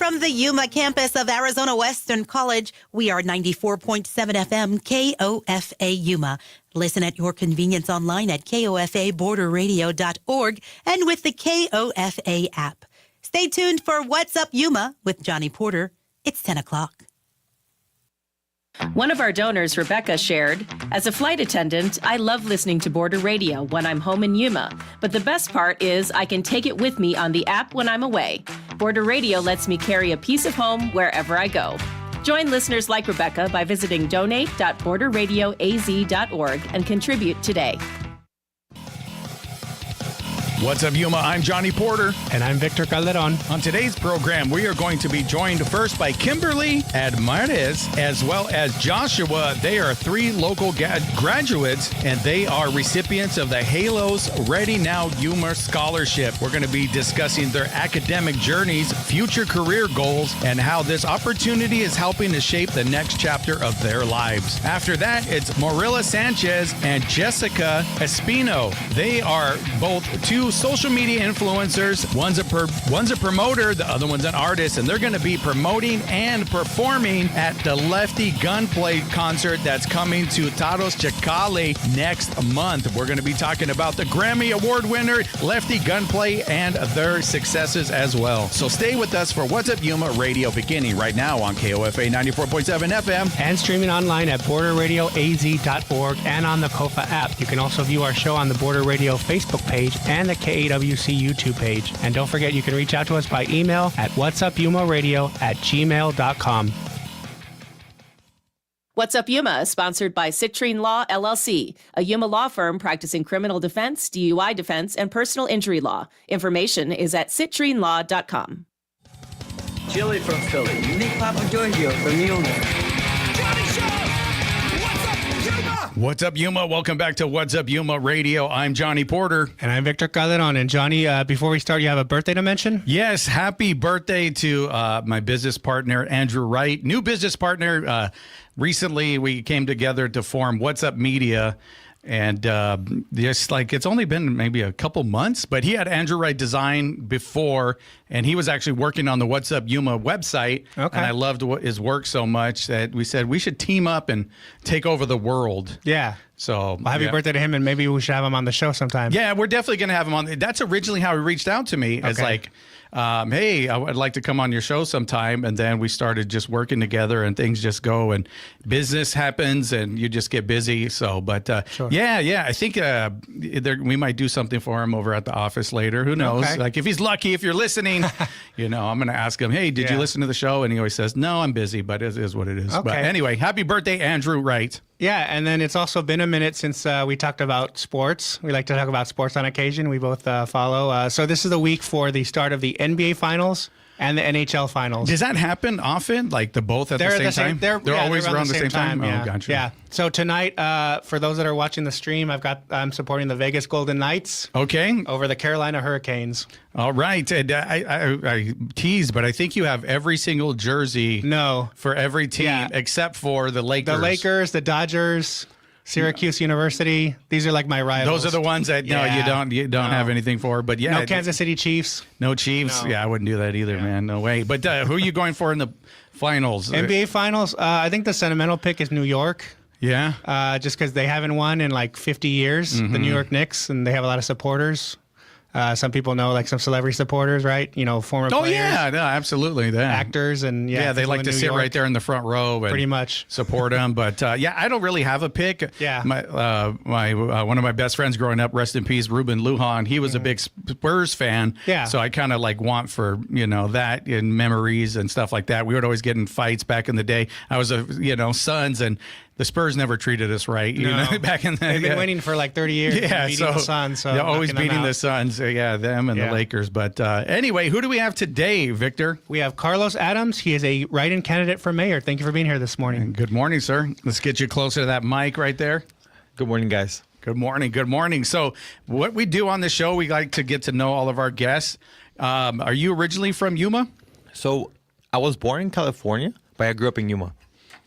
from the Yuma campus of Arizona Western College, we are 94.7 FM KOFA Yuma. Listen at your convenience online at kofaborderradio.org and with the KOFA app. Stay tuned for What's Up Yuma with Johnny Porter. It's 10 o'clock. One of our donors, Rebecca, shared, "As a flight attendant, I love listening to Border Radio when I'm home in Yuma. But the best part is I can take it with me on the app when I'm away. Border Radio lets me carry a piece of home wherever I go." Join listeners like Rebecca by visiting donate.borderradioaz.org and contribute today. What's up, Yuma? I'm Johnny Porter. And I'm Victor Calderon. On today's program, we are going to be joined first by Kimberly Admarez as well as Joshua. They are three local graduates, and they are recipients of the Halos Ready Now Yuma Scholarship. We're going to be discussing their academic journeys, future career goals, and how this opportunity is helping to shape the next chapter of their lives. After that, it's Morilla Sanchez and Jessica Espino. They are both two social media influencers. One's a promoter, the other one's an artist, and they're going to be promoting and performing at the Lefty Gunplay concert that's coming to Taros Chacale next month. We're going to be talking about the Grammy Award winner, Lefty Gunplay, and their successes as well. So stay with us for What's Up Yuma Radio, beginning right now on KOFA 94.7 FM. And streaming online at borderradioaz.org and on the KOFA app. You can also view our show on the Border Radio Facebook page and the KAWC YouTube page. And don't forget, you can reach out to us by email at whatsupyumaradio@gmail.com. What's Up Yuma is sponsored by Citrine Law, LLC, a Yuma law firm practicing criminal defense, DUI defense, and personal injury law. Information is at citrinelaw.com. Chili from Philly. Nick Papa Giorgio from Yuma. Johnny Show! What's up, Yuma? What's up, Yuma? Welcome back to What's Up Yuma Radio. I'm Johnny Porter. And I'm Victor Calderon. And Johnny, before we start, you have a birthday to mention? Yes, happy birthday to my business partner, Andrew Wright. New business partner. Recently, we came together to form What's Up Media. And just like it's only been maybe a couple months, but he had Andrew Wright Design before, and he was actually working on the What's Up Yuma website. Okay. And I loved his work so much that we said we should team up and take over the world. Yeah. So happy birthday to him, and maybe we should have him on the show sometime. Yeah, we're definitely going to have him on. That's originally how he reached out to me. As like, hey, I would like to come on your show sometime. And then we started just working together, and things just go, and business happens, and you just get busy. So, but sure. yeah, I think we might do something for him over at the office later. Who knows? Okay. Like if he's lucky, if you're listening, I'm going to ask him, hey, did you listen to the show? And he always says, no, I'm busy, but it is what it is. Okay. But anyway, happy birthday, Andrew Wright. Yeah, and then it's also been a minute since we talked about sports. We like to talk about sports on occasion. We both follow. So this is the week for the start of the NBA Finals and the NHL Finals. Does that happen often? Like both at the same time? They're always around the same time? Yeah. Oh, gotcha. Yeah. So tonight, for those that are watching the stream, I'm supporting the Vegas Golden Knights. Okay. Over the Carolina Hurricanes. All right. And I teased, but I think you have every single jersey. No. For every team except for the Lakers. The Lakers, the Dodgers, Syracuse University. These are like my rivals. Those are the ones that you don't have anything for. But yeah, no Kansas City Chiefs. No Chiefs. No. Yeah, I wouldn't do that either, man. No way. But who are you going for in the finals? NBA Finals. I think the sentimental pick is New York. Yeah. Just because they haven't won in like 50 years, the New York Knicks, and they have a lot of supporters. Some people know, like some celebrity supporters, right? Former players. Oh, yeah, no, absolutely. Yeah. Actors and, they like to sit right there in the front row and pretty much support them. But, I don't really have a pick. Yeah. My one of my best friends growing up, rest in peace, Ruben Lujan, he was a big Spurs fan. Yeah. So I kind of want for, that in memories and stuff like that. We would always get in fights back in the day. I was Suns, and the Spurs never treated us right. Back in the They've been winning for like 30 years. Yeah, beating the Suns. So always beating the Suns. Yeah, them and the Lakers. But anyway, who do we have today, Victor? We have Carlos Adams. He is a write-in candidate for mayor. Thank you for being here this morning. And good morning, sir. Let's get you closer to that mic right there. Good morning, guys. Good morning. Good morning. So what we do on the show, we like to get to know all of our guests. Are you originally from Yuma? So I was born in California, but I grew up in Yuma.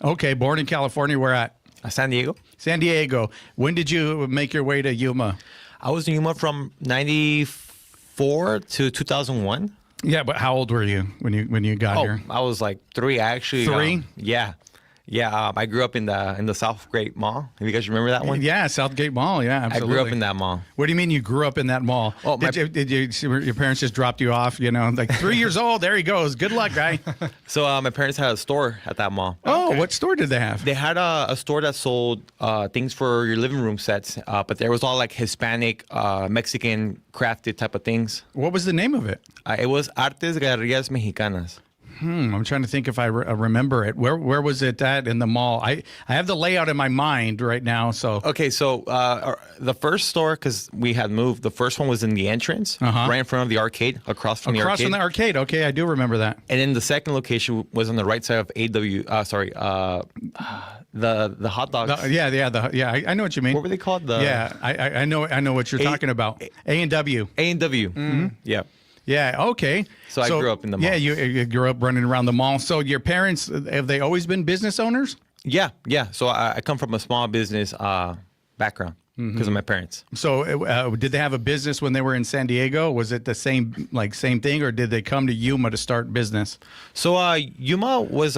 Okay, born in California. Where at? San Diego. San Diego. When did you make your way to Yuma? I was in Yuma from 94 to 2001. Yeah, but how old were you when you got Oh, here? I was like 3 actually. 3? Yeah. I grew up in the Southgate Mall. Have you guys remember that one? Yeah, Southgate Mall. Yeah, absolutely. I grew up in that mall. What do you mean you grew up in that mall? Oh, did your parents just dropped you off? Like 3 years old. There he goes. Good luck, guy. So my parents had a store at that mall. Oh, what store did they have? They had a store that sold things for your living room sets, but there was all like Hispanic, Mexican crafted type of things. What was the name of it? It was Artes Galerías Mexicanas. I'm trying to think if I remember it. Where was it at in the mall? I have the layout in my mind right now. So Okay, so the first store, because we had moved, the first one was in the entrance, right in front of the arcade, across from the across arcade. from the arcade. Okay, I do remember that. And then the second location was on the right side of the hot dogs. I know what you mean. What were they called? I know what you're talking about. A&W. A&W. Mm-hmm. Yeah. Yeah. Okay. So I grew up in the mall. Yeah, you grew up running around the mall. So your parents, have they always been business owners? Yeah. So I come from a small business background because of my parents. So did they have a business when they were in San Diego? Was it the same thing, or did they come to Yuma to start business? So Yuma was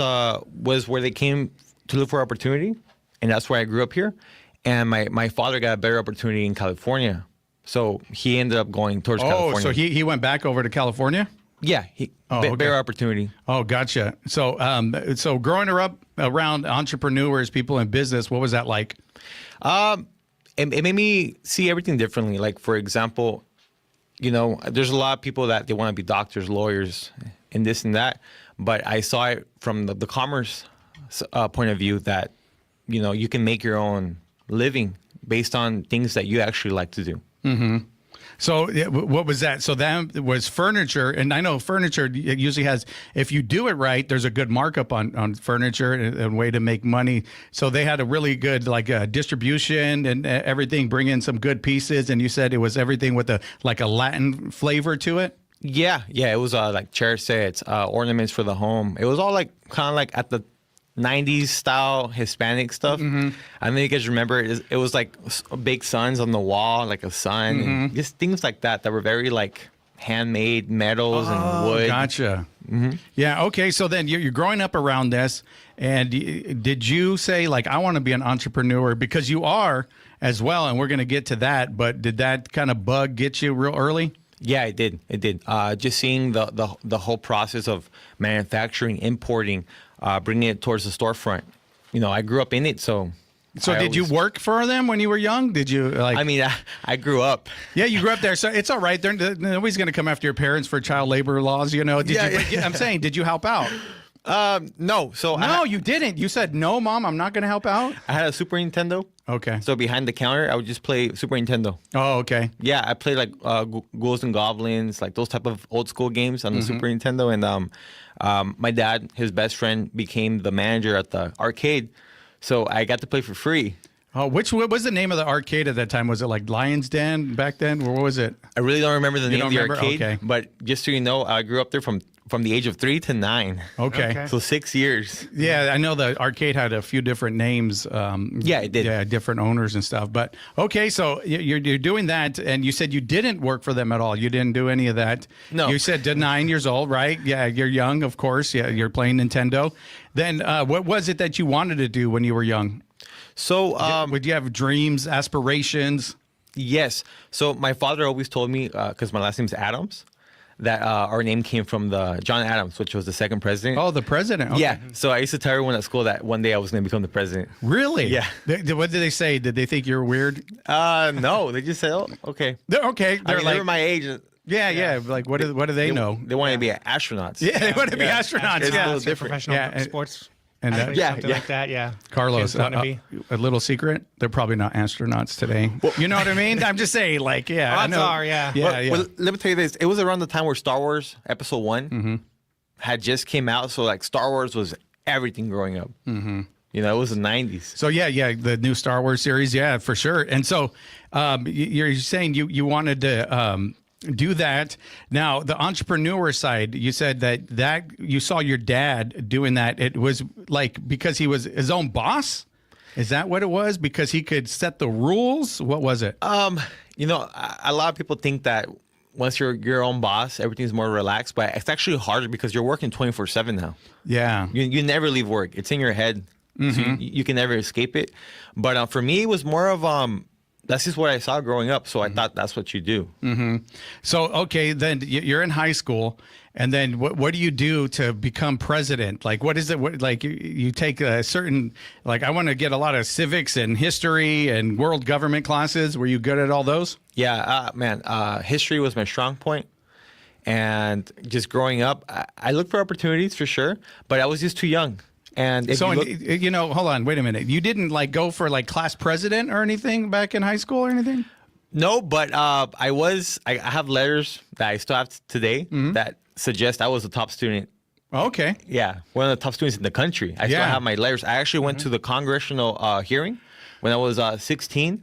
where they came to look for opportunity, and that's why I grew up here. And my father got a better opportunity in California. So he ended up going towards California. Oh, so he went back over to California? Yeah, better opportunity. Oh, gotcha. So so growing up around entrepreneurs, people in business, what was that like? It made me see everything differently. Like, for example, there's a lot of people that they want to be doctors, lawyers, and this and that. But I saw it from the commerce point of view that, you can make your own living based on things that you actually like to do. Mm-hmm. So what was that? So that was furniture, and I know furniture usually has, if you do it right, there's a good markup on furniture and a way to make money. So they had a really good distribution and everything, bring in some good pieces. And you said it was everything with a Latin flavor to it. Yeah. It was like chair sets, ornaments for the home. It was all kind of like at the 90s style Hispanic stuff. Mm-hmm. I don't know if you guys remember it was like big suns on the wall, like a sun, and just things like that were very handmade metals and wood. Gotcha. Mm-hmm. Yeah. Okay. So then you're growing up around this, and did you say I want to be an entrepreneur? Because you are as well, and we're going to get to that. But did that kind of bug get you real early? Yeah, it did. Just seeing the whole process of manufacturing, importing, bringing it towards the storefront. I grew up in it, so. So did you work for them when you were young? Did you I grew up. Yeah, you grew up there, so it's all right. Nobody's going to come after your parents for child labor laws, I'm saying, did you help out? No. So no, you didn't. You said, no, Mom, I'm not going to help out. I had a Super Nintendo. Okay. So behind the counter, I would just play Super Nintendo. Oh, okay. Yeah, I played Ghouls and Goblins, those type of old school games on the Super Nintendo. And my dad, his best friend, became the manager at the arcade. So I got to play for free. Oh, what was the name of the arcade at that time? Was it like Lion's Den back then? Or what was it? I really don't remember the name of the arcade. Okay. But just so you know, I grew up there from the age of 3 to 9. Okay. So 6 years. Yeah, I know the arcade had a few different names. Yeah, it did. Yeah, different owners and stuff. But okay, so you're doing that, and you said you didn't work for them at all. You didn't do any of that. No. You said to 9 years old, right? Yeah, you're young, of course. Yeah, you're playing Nintendo. Then what was it that you wanted to do when you were young? So would you have dreams, aspirations? Yes. So my father always told me, because my last name's Adams, that our name came from the John Adams, which was the second president. Oh, the president. Okay. Yeah. So I used to tell everyone at school that one day I was going to become the president. Really? Yeah. What did they say? Did they think you were weird? No. They just said, "Oh, okay." They're okay. They were my age. Yeah. Like, what do they know? They want to be astronauts. Yeah, they want to be astronauts. It's a Yeah. little different. Professional sports. And Something like that, yeah. Carlos, Kids wanna be. a little secret, they're probably not astronauts today. You know what I mean? I'm just saying, yeah. Odds are, yeah. Well, let me tell you this. It was around the time where Star Wars Episode 1 had just came out. So, Star Wars was everything growing up. Mm-hmm. It was the 90s. So, yeah, the new Star Wars series, yeah, for sure. And so you're saying you wanted to do that. Now, the entrepreneur side, you said that you saw your dad doing that. It was because he was his own boss. Is that what it was? Because he could set the rules? What was it? A lot of people think that once you're your own boss, everything's more relaxed. But it's actually harder because you're working 24/7 now. Yeah. You never leave work. It's in your head. So you can never escape it. But for me, it was more of that's just what I saw growing up. So I thought that's what you do. So, okay, then you're in high school, and then what do you do to become president? Like, what is it? Like, you take a certain, like, I want to get a lot of civics and history and world government classes. Were you good at all those? Yeah, man. History was my strong point. And just growing up, I looked for opportunities for sure, but I was just too young. And if So, you look, hold on, wait a minute. You didn't like go for like class president or anything back in high school or anything? no, but I have letters that I still have today that suggest I was a top student. Okay. Yeah, one of the top students in the country. I still Yeah. have my letters. I actually went to the congressional hearing when I was 16.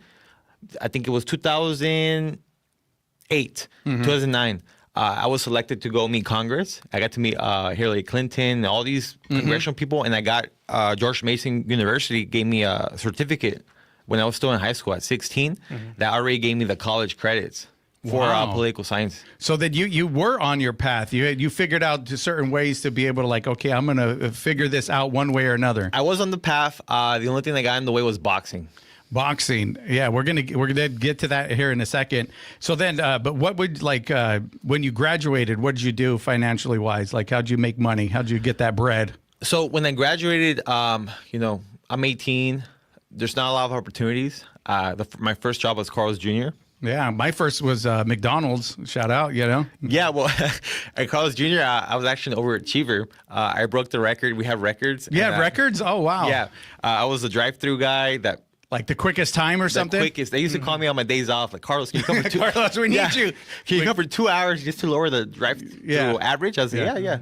I think it was 2008, 2009. I was selected to go meet Congress. I got to meet Hillary Clinton, all these congressional people, and I got George Mason University gave me a certificate when I was still in high school at 16. That already gave me the college credits for Wow. political science. So that you were on your path. You figured out certain ways to be able to like, okay, I'm going to figure this out one way or another. I was on the path. The only thing that got in the way was boxing. Boxing, yeah, we're gonna get to that here in a second. So then, but what would when you graduated? What did you do financially wise? Like, how'd you make money? How'd you get that bread? So when I graduated, I'm 18. There's not a lot of opportunities. My first job was Carl's Jr. Yeah, my first was McDonald's. Shout out, Yeah, well, at Carl's Jr., I was actually an overachiever. I broke the record. We have records. Yeah, and, records. Oh wow. Yeah, I was the drive-through guy that. Like the quickest time or something. The quickest. They used to call me on my days off. Like, Carlos, can you come for 2 Carlos, we need you. Can you come for 2 hours just to lower the drive-through average? I was like, yeah.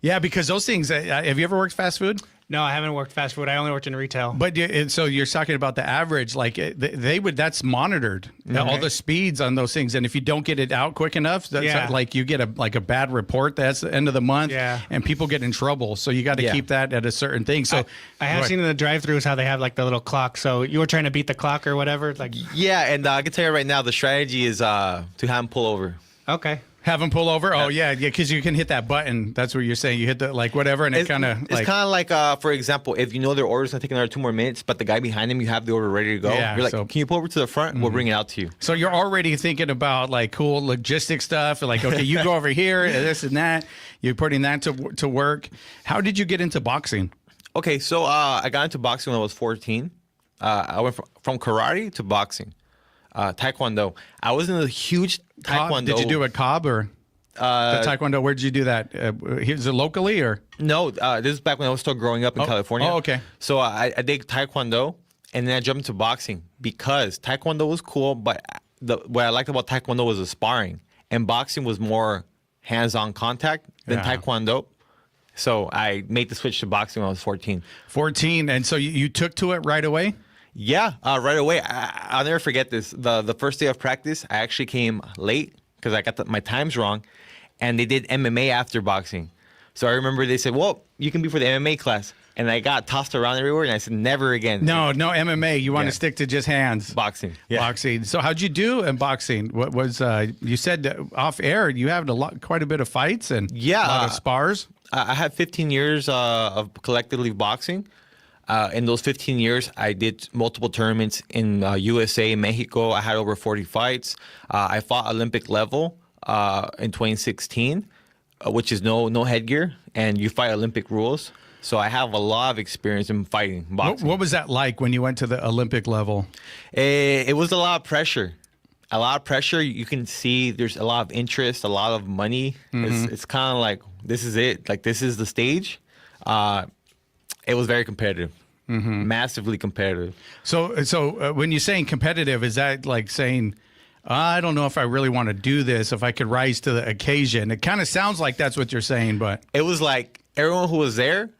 Yeah, because those things. Have you ever worked fast food? No, I haven't worked fast food. I only worked in retail. But so you're talking about the average, like they would. That's monitored. All the speeds on those things, and if you don't get it out quick enough, that's like you get a bad report. That's the end of the month, and people get in trouble. So you got to keep that at a certain thing. So I have seen in the drive-throughs how they have like the little clock. So you were trying to beat the clock or whatever. Like yeah, and I can tell you right now, the strategy is to have them pull over. Okay. Have them pull over? Oh, yeah, because you can hit that button. That's what you're saying. You hit the, like, whatever, and it's kind of like... It's kind of like, for example, if you know their order's going to take another 2 more minutes, but the guy behind him, you have the order ready to go. Yeah, you're like, can you pull over to the front? We'll bring it out to you. So you're already thinking about, like, cool logistic stuff. Like, okay, you go over here, and this and that. You're putting that to work. How did you get into boxing? Okay, so I got into boxing when I was 14. I went from karate to boxing. Taekwondo. I was in a huge Taekwondo. Did you do a Cobb or... the Taekwondo, where did you do that? Is it locally or? No, this is back when I was still growing up in California. Oh, okay. So I did Taekwondo, and then I jumped into boxing because Taekwondo was cool, but what I liked about Taekwondo was the sparring, and boxing was more hands-on contact than Taekwondo. So I made the switch to boxing when I was 14. 14, and so you took to it right away? Yeah, right away. I'll never forget this. The first day of practice, I actually came late because I got my times wrong, and they did MMA after boxing. So I remember they said, well, you can be for the MMA class. And I got tossed around everywhere, and I said, never again. No MMA. You want to stick to just hands. Boxing. Yeah. Boxing. So how'd you do in boxing? What was, you said off air, you had quite a bit of fights and a lot of spars? I had 15 years of collectively boxing. In those 15 years, I did multiple tournaments in USA, Mexico. I had over 40 fights. I fought Olympic level in 2016, which is no headgear, and you fight Olympic rules. So I have a lot of experience in fighting boxing. What was that like when you went to the Olympic level? It was a lot of pressure. A lot of pressure. You can see there's a lot of interest, a lot of money. It's kind of like, this is it. Like, this is the stage. It was very competitive. Massively competitive. So when you're saying competitive, is that like saying, I don't know if I really want to do this, if I could rise to the occasion? It kind of sounds like that's what you're saying, but... It was like everyone who was there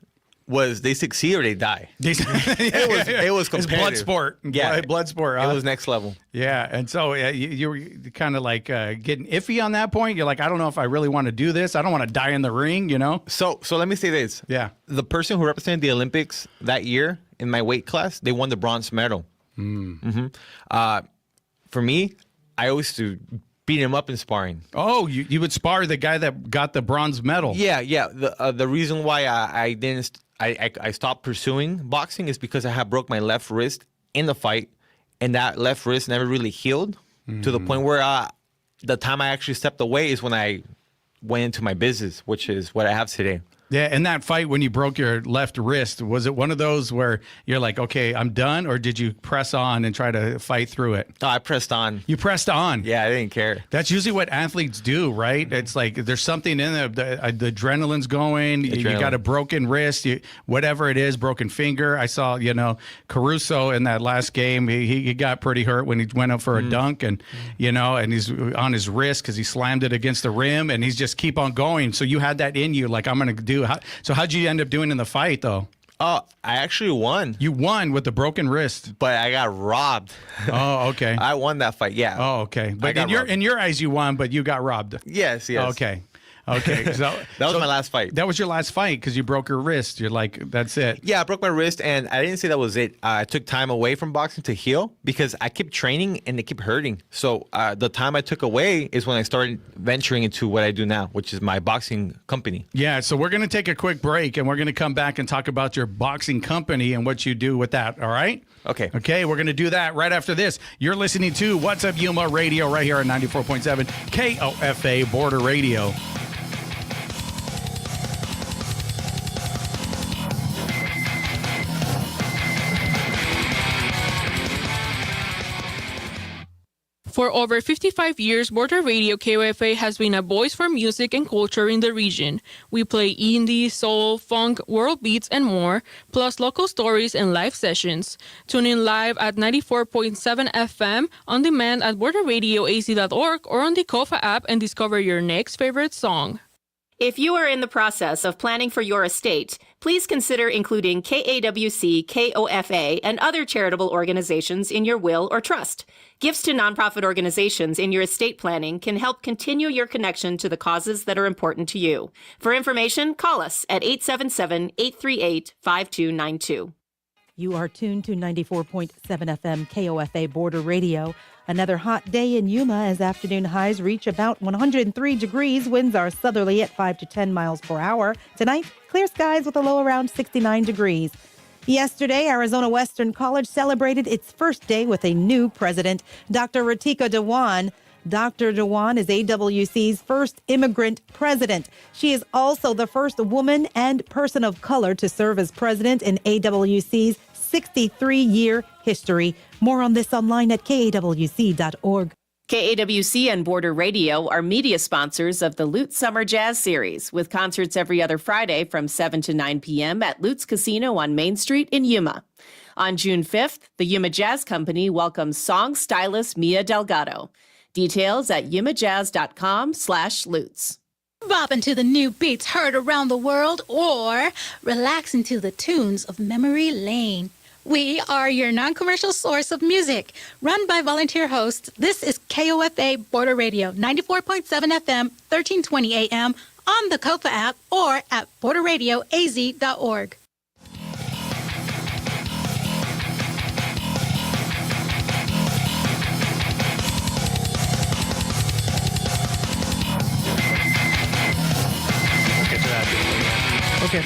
they succeed or they die. It was competitive. It's blood sport. Yeah. Blood sport. It was next level. Yeah. And so you were kind of like getting iffy on that point. You're like, I don't know if I really want to do this. I don't want to die in the ring, you know? So let me say this. Yeah. The person who represented the Olympics that year in my weight class, they won the bronze medal. For me, I always used to beat him up in sparring. Oh, you would spar the guy that got the bronze medal. Yeah. The reason why I stopped pursuing boxing is because I had broke my left wrist in the fight, and that left wrist never really healed to the point where the time I actually stepped away is when I went into my business, which is what I have today. Yeah, and that fight when you broke your left wrist, was it one of those where you're like, okay, I'm done, or did you press on and try to fight through it? No, I pressed on. You pressed on. Yeah, I didn't care. That's usually what athletes do, right? It's like there's something in there. The adrenaline's going. You got a broken wrist, whatever it is, broken finger. I saw, Caruso in that last game. He got pretty hurt when he went up for a dunk, and and he's on his wrist because he slammed it against the rim, and he's just keep on going. So you had that in you, like I'm gonna do. So how'd you end up doing in the fight, though? Oh, I actually won. You won with the broken wrist. But I got robbed. Oh, okay. I won that fight, yeah. Oh, okay. But in your eyes, you won, but you got robbed. Yes. Okay. Okay. So that was my last fight. That was your last fight because you broke your wrist. You're like, that's it. Yeah, I broke my wrist, and I didn't say that was it. I took time away from boxing to heal because I kept training and it kept hurting. So the time I took away is when I started venturing into what I do now, which is my boxing company. Yeah, so we're going to take a quick break, and we're going to come back and talk about your boxing company and what you do with that, all right? Okay. Okay, we're going to do that right after this. You're listening to What's Up Yuma Radio right here on 94.7 KOFA Border Radio. For over 55 years, Border Radio KOFA has been a voice for music and culture in the region. We play indie, soul, funk, world beats, and more, plus local stories and live sessions. Tune in live at 94.7 FM, on demand at borderradioaz.org, or on the KOFA app and discover your next favorite song. If you are in the process of planning for your estate, please consider including KAWC, KOFA, and other charitable organizations in your will or trust. Gifts to nonprofit organizations in your estate planning can help continue your connection to the causes that are important to you. For information, call us at 877-838-5292. You are tuned to 94.7 FM KOFA Border Radio. Another hot day in Yuma as afternoon highs reach about 103 degrees. Winds are southerly at 5 to 10 miles per hour. Tonight, clear skies with a low around 69 degrees. Yesterday, Arizona Western College celebrated its first day with a new president, Dr. Ratika Dewan. Dr. Dewan is AWC's first immigrant president. She is also the first woman and person of color to serve as president in AWC's 63-year history. More on this online at kawc.org. KAWC and Border Radio are media sponsors of the Lutz Summer Jazz Series, with concerts every other Friday from 7 to 9 p.m. at Lutz Casino on Main Street in Yuma. On June 5th, the Yuma Jazz Company welcomes song stylist Mia Delgado. Details at yumajazz.com/Lutz. Bopping to the new beats heard around the world, or relaxing to the tunes of Memory Lane. We are your non-commercial source of music, run by volunteer hosts. This is KOFA Border Radio, 94.7 FM, 1320 AM, on the KOFA app, or at borderradioaz.org. Okay.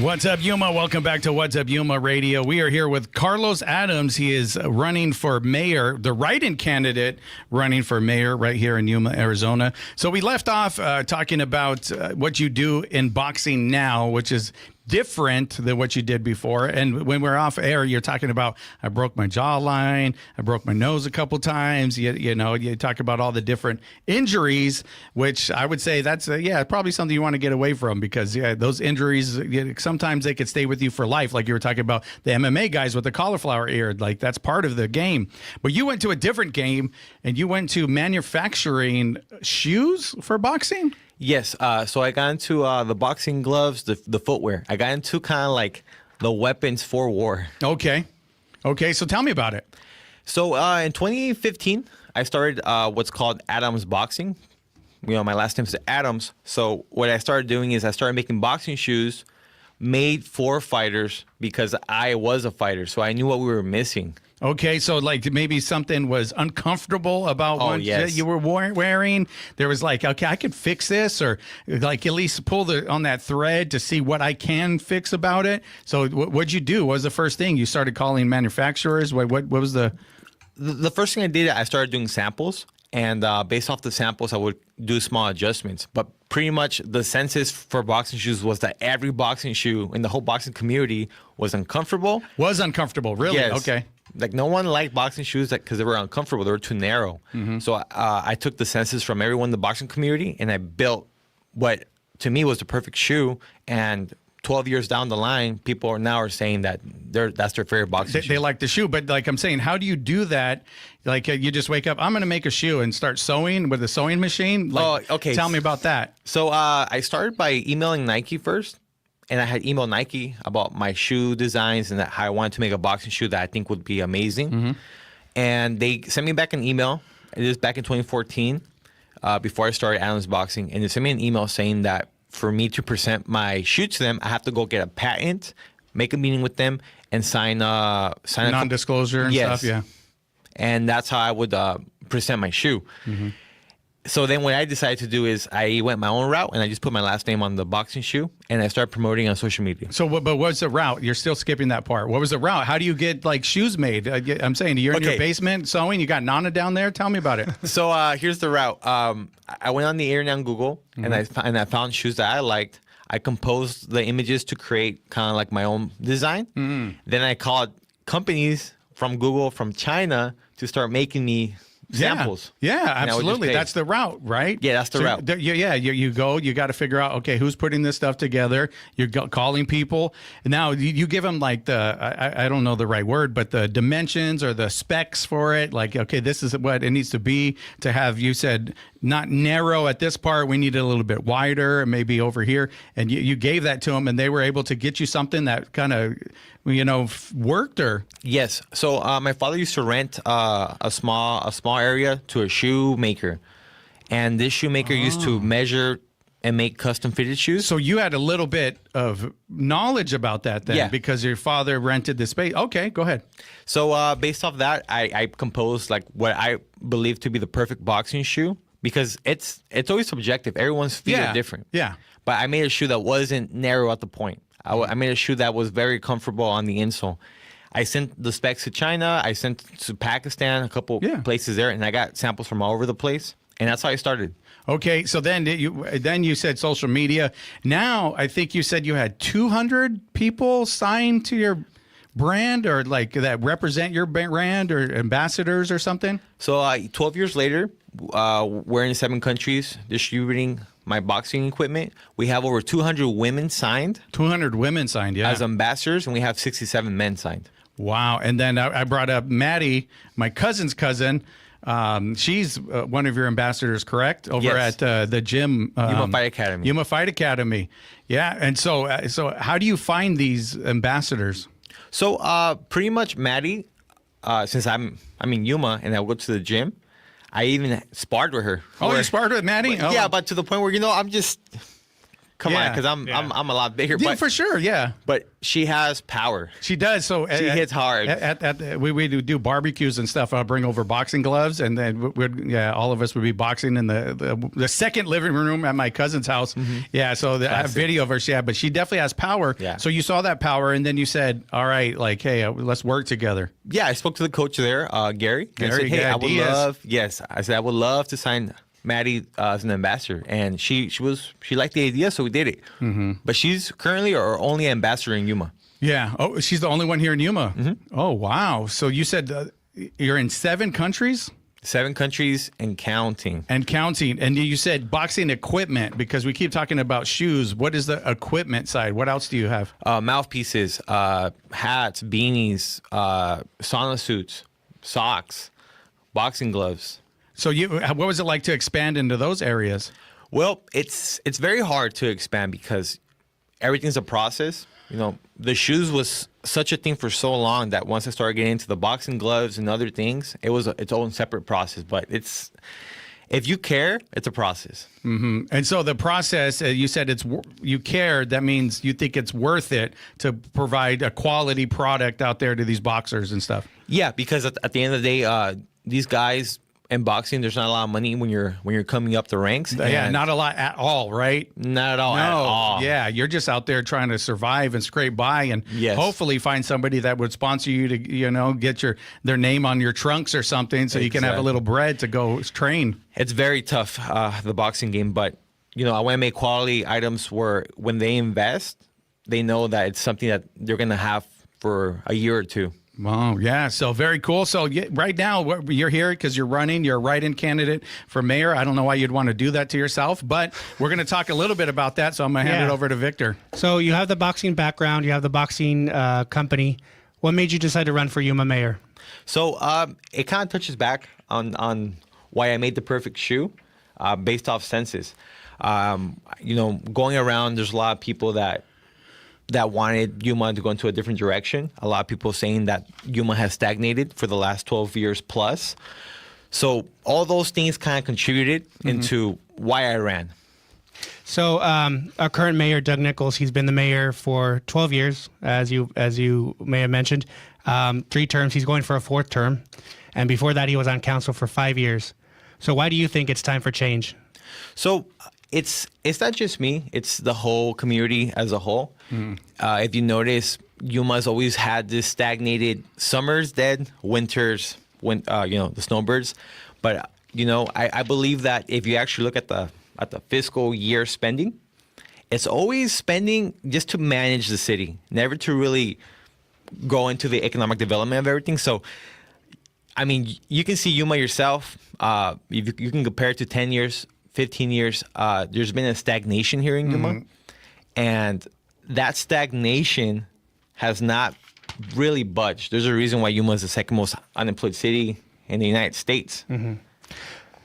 What's up, Yuma? Welcome back to What's Up Yuma Radio. We are here with Carlos Adams. He is running for mayor, the write-in candidate running for mayor right here in Yuma, Arizona. So we left off talking about what you do in boxing now, which is different than what you did before. And when we're off air, you're talking about, I broke my jawline, I broke my nose a couple times. You talk about all the different injuries, which I would say that's, probably something you want to get away from, because those injuries, sometimes they could stay with you for life. Like you were talking about the MMA guys with the cauliflower ear, like that's part of the game. But you went to a different game, and you went to manufacturing shoes for boxing? Yes. So I got into the boxing gloves, the footwear. I got into kind of like the weapons for war. Okay. So tell me about it. So in 2015, I started what's called Adams Boxing. My last name is Adams. So what I started doing is I started making boxing shoes made for fighters, because I was a fighter. So I knew what we were missing. Okay, so like maybe something was uncomfortable about one that you were wearing. There was like, okay, I could fix this, or like at least pull on that thread to see what I can fix about it. So what'd you do? What was the first thing? You started calling manufacturers? What was the first thing I did? I started doing samples, and based off the samples, I would do small adjustments. But pretty much the census for boxing shoes was that every boxing shoe in the whole boxing community was uncomfortable. Was uncomfortable, really? Yes. Okay. Like no one liked boxing shoes because they were uncomfortable. They were too narrow. So I took the census from everyone in the boxing community, and I built what to me was the perfect shoe. And 12 years down the line, people are saying that that's their favorite boxing shoe. They like the shoe, but like I'm saying, how do you do that? Like you just wake up, I'm going to make a shoe and start sewing with a sewing machine? Like, okay. Tell me about that. So I started by emailing Nike first. And I had emailed Nike about my shoe designs and how I wanted to make a boxing shoe that I think would be amazing. And they sent me back an email. It was back in 2014, before I started Adams Boxing. And they sent me an email saying that for me to present my shoe to them, I have to go get a patent, make a meeting with them, and sign non-disclosure and stuff. Yeah. And that's how I would present my shoe. So then what I decided to do is I went my own route, and I just put my last name on the boxing shoe, and I started promoting on social media. So, but what's the route? You're still skipping that part. What was the route? How do you get like shoes made? I'm saying you're in your basement sewing. You got Nana down there. Tell me about it. So here's the route. I went on the internet on Google, and I found shoes that I liked. I composed the images to create kind of like my own design. Then I called companies from Google from China to start making me samples. Yeah, absolutely. That's the route, right? Yeah, that's the route. You go, you got to figure out, okay, who's putting this stuff together? You're calling people. And now you give them like I don't know the right word, but the dimensions or the specs for it. Like, okay, this is what it needs to be to have, you said, not narrow at this part. We need it a little bit wider, maybe over here. And you gave that to them, and they were able to get you something that kind of, worked or? Yes. So my father used to rent a small area to a shoemaker, and this shoemaker used to measure and make custom fitted shoes. So you had a little bit of knowledge about that then, because your father rented the space. Okay, go ahead. So based off that, I composed like what I believe to be the perfect boxing shoe, because it's always subjective. Everyone's feet are different. Yeah. But I made a shoe that wasn't narrow at the point. I made a shoe that was very comfortable on the insole. I sent the specs to China. I sent to Pakistan, a couple places there, and I got samples from all over the place. And that's how I started. Okay, so then you said social media. Now I think you said you had 200 people signed to your brand, or like that represent your brand, or ambassadors or something. So 12 years later, we're in 7 countries distributing my boxing equipment. We have over 200 women signed. 200 women signed, yeah. As ambassadors, and we have 67 men signed. Wow. And then I brought up Maddie, my cousin's cousin. She's one of your ambassadors, correct? Over at the gym. Yuma Fight Academy. Yuma Fight Academy. Yeah. And so how do you find these ambassadors? So pretty much Maddie, since I'm in Yuma and I go to the gym, I even sparred with her. Oh, you sparred with Maddie? Oh. Yeah, but to the point where, I'm just... Come on, because I'm a lot bigger. Yeah, for sure, yeah. But she has power. She does. So she hits hard. We do barbecues and stuff. I'll bring over boxing gloves, and then all of us would be boxing in the second living room at my cousin's house. Yeah, so I have video of her. But she definitely has power. Yeah. So you saw that power, and then you said, "All right, like, hey, let's work together." Yeah, I spoke to the coach there, Gary. I said, hey, I would love to sign Maddie as an ambassador, and she liked the idea, so we did it. But she's currently our only ambassador in Yuma. Yeah. Oh, she's the only one here in Yuma. Oh, wow. So you said you're in 7 countries? 7 countries and counting. And counting. And you said boxing equipment, because we keep talking about shoes. What is the equipment side? What else do you have? Mouthpieces, hats, beanies, sauna suits, socks, boxing gloves. So what was it like to expand into those areas? Well, it's very hard to expand because everything's a process. The shoes was such a thing for so long that once I started getting into the boxing gloves and other things, it was its own separate process. But if you care, it's a process. And so the process, you said you care. That means you think it's worth it to provide a quality product out there to these boxers and stuff. Yeah, because at the end of the day, these guys in boxing, there's not a lot of money when you're coming up the ranks. Yeah, and not a lot at all, right? not at all. No, At all. yeah, you're just out there trying to survive and scrape by, and Yes. hopefully find somebody that would sponsor you to, get their name on your trunks or something, so you can have a Exactly. little bread to go train. It's very tough, the boxing game, but I want to make quality items where when they invest, they know that it's something that they're gonna have for a year or two. Wow, yeah, so very cool. So right now, you're here because you're running. You're a write-in candidate for mayor. I don't know why you'd want to do that to yourself, but we're going to talk a little bit about that, so I'm going to hand it over to Victor. So you have the boxing background, you have the boxing company. What made you decide to run for Yuma Mayor? So it kind of touches back on why I made the perfect shoe based off census. Going around, there's a lot of people that wanted Yuma to go into a different direction. A lot of people saying that Yuma has stagnated for the last 12 years plus. So all those things kind of contributed into why I ran. So our current mayor, Doug Nichols, he's been the mayor for 12 years, as you may have mentioned. 3 terms. He's going for a 4th term. And before that, he was on council for 5 years. So why do you think it's time for change? So it's not just me; it's the whole community as a whole. If you notice, Yuma's always had this stagnated summers, dead winters, the snowbirds. But I believe that if you actually look at the fiscal year spending, it's always spending just to manage the city, never to really go into the economic development of everything. So, I mean, you can see Yuma yourself. You can compare it to 10 years. 15 years, there's been a stagnation here in Yuma. And that stagnation has not really budged. There's a reason why Yuma is the second most unemployed city in the United States.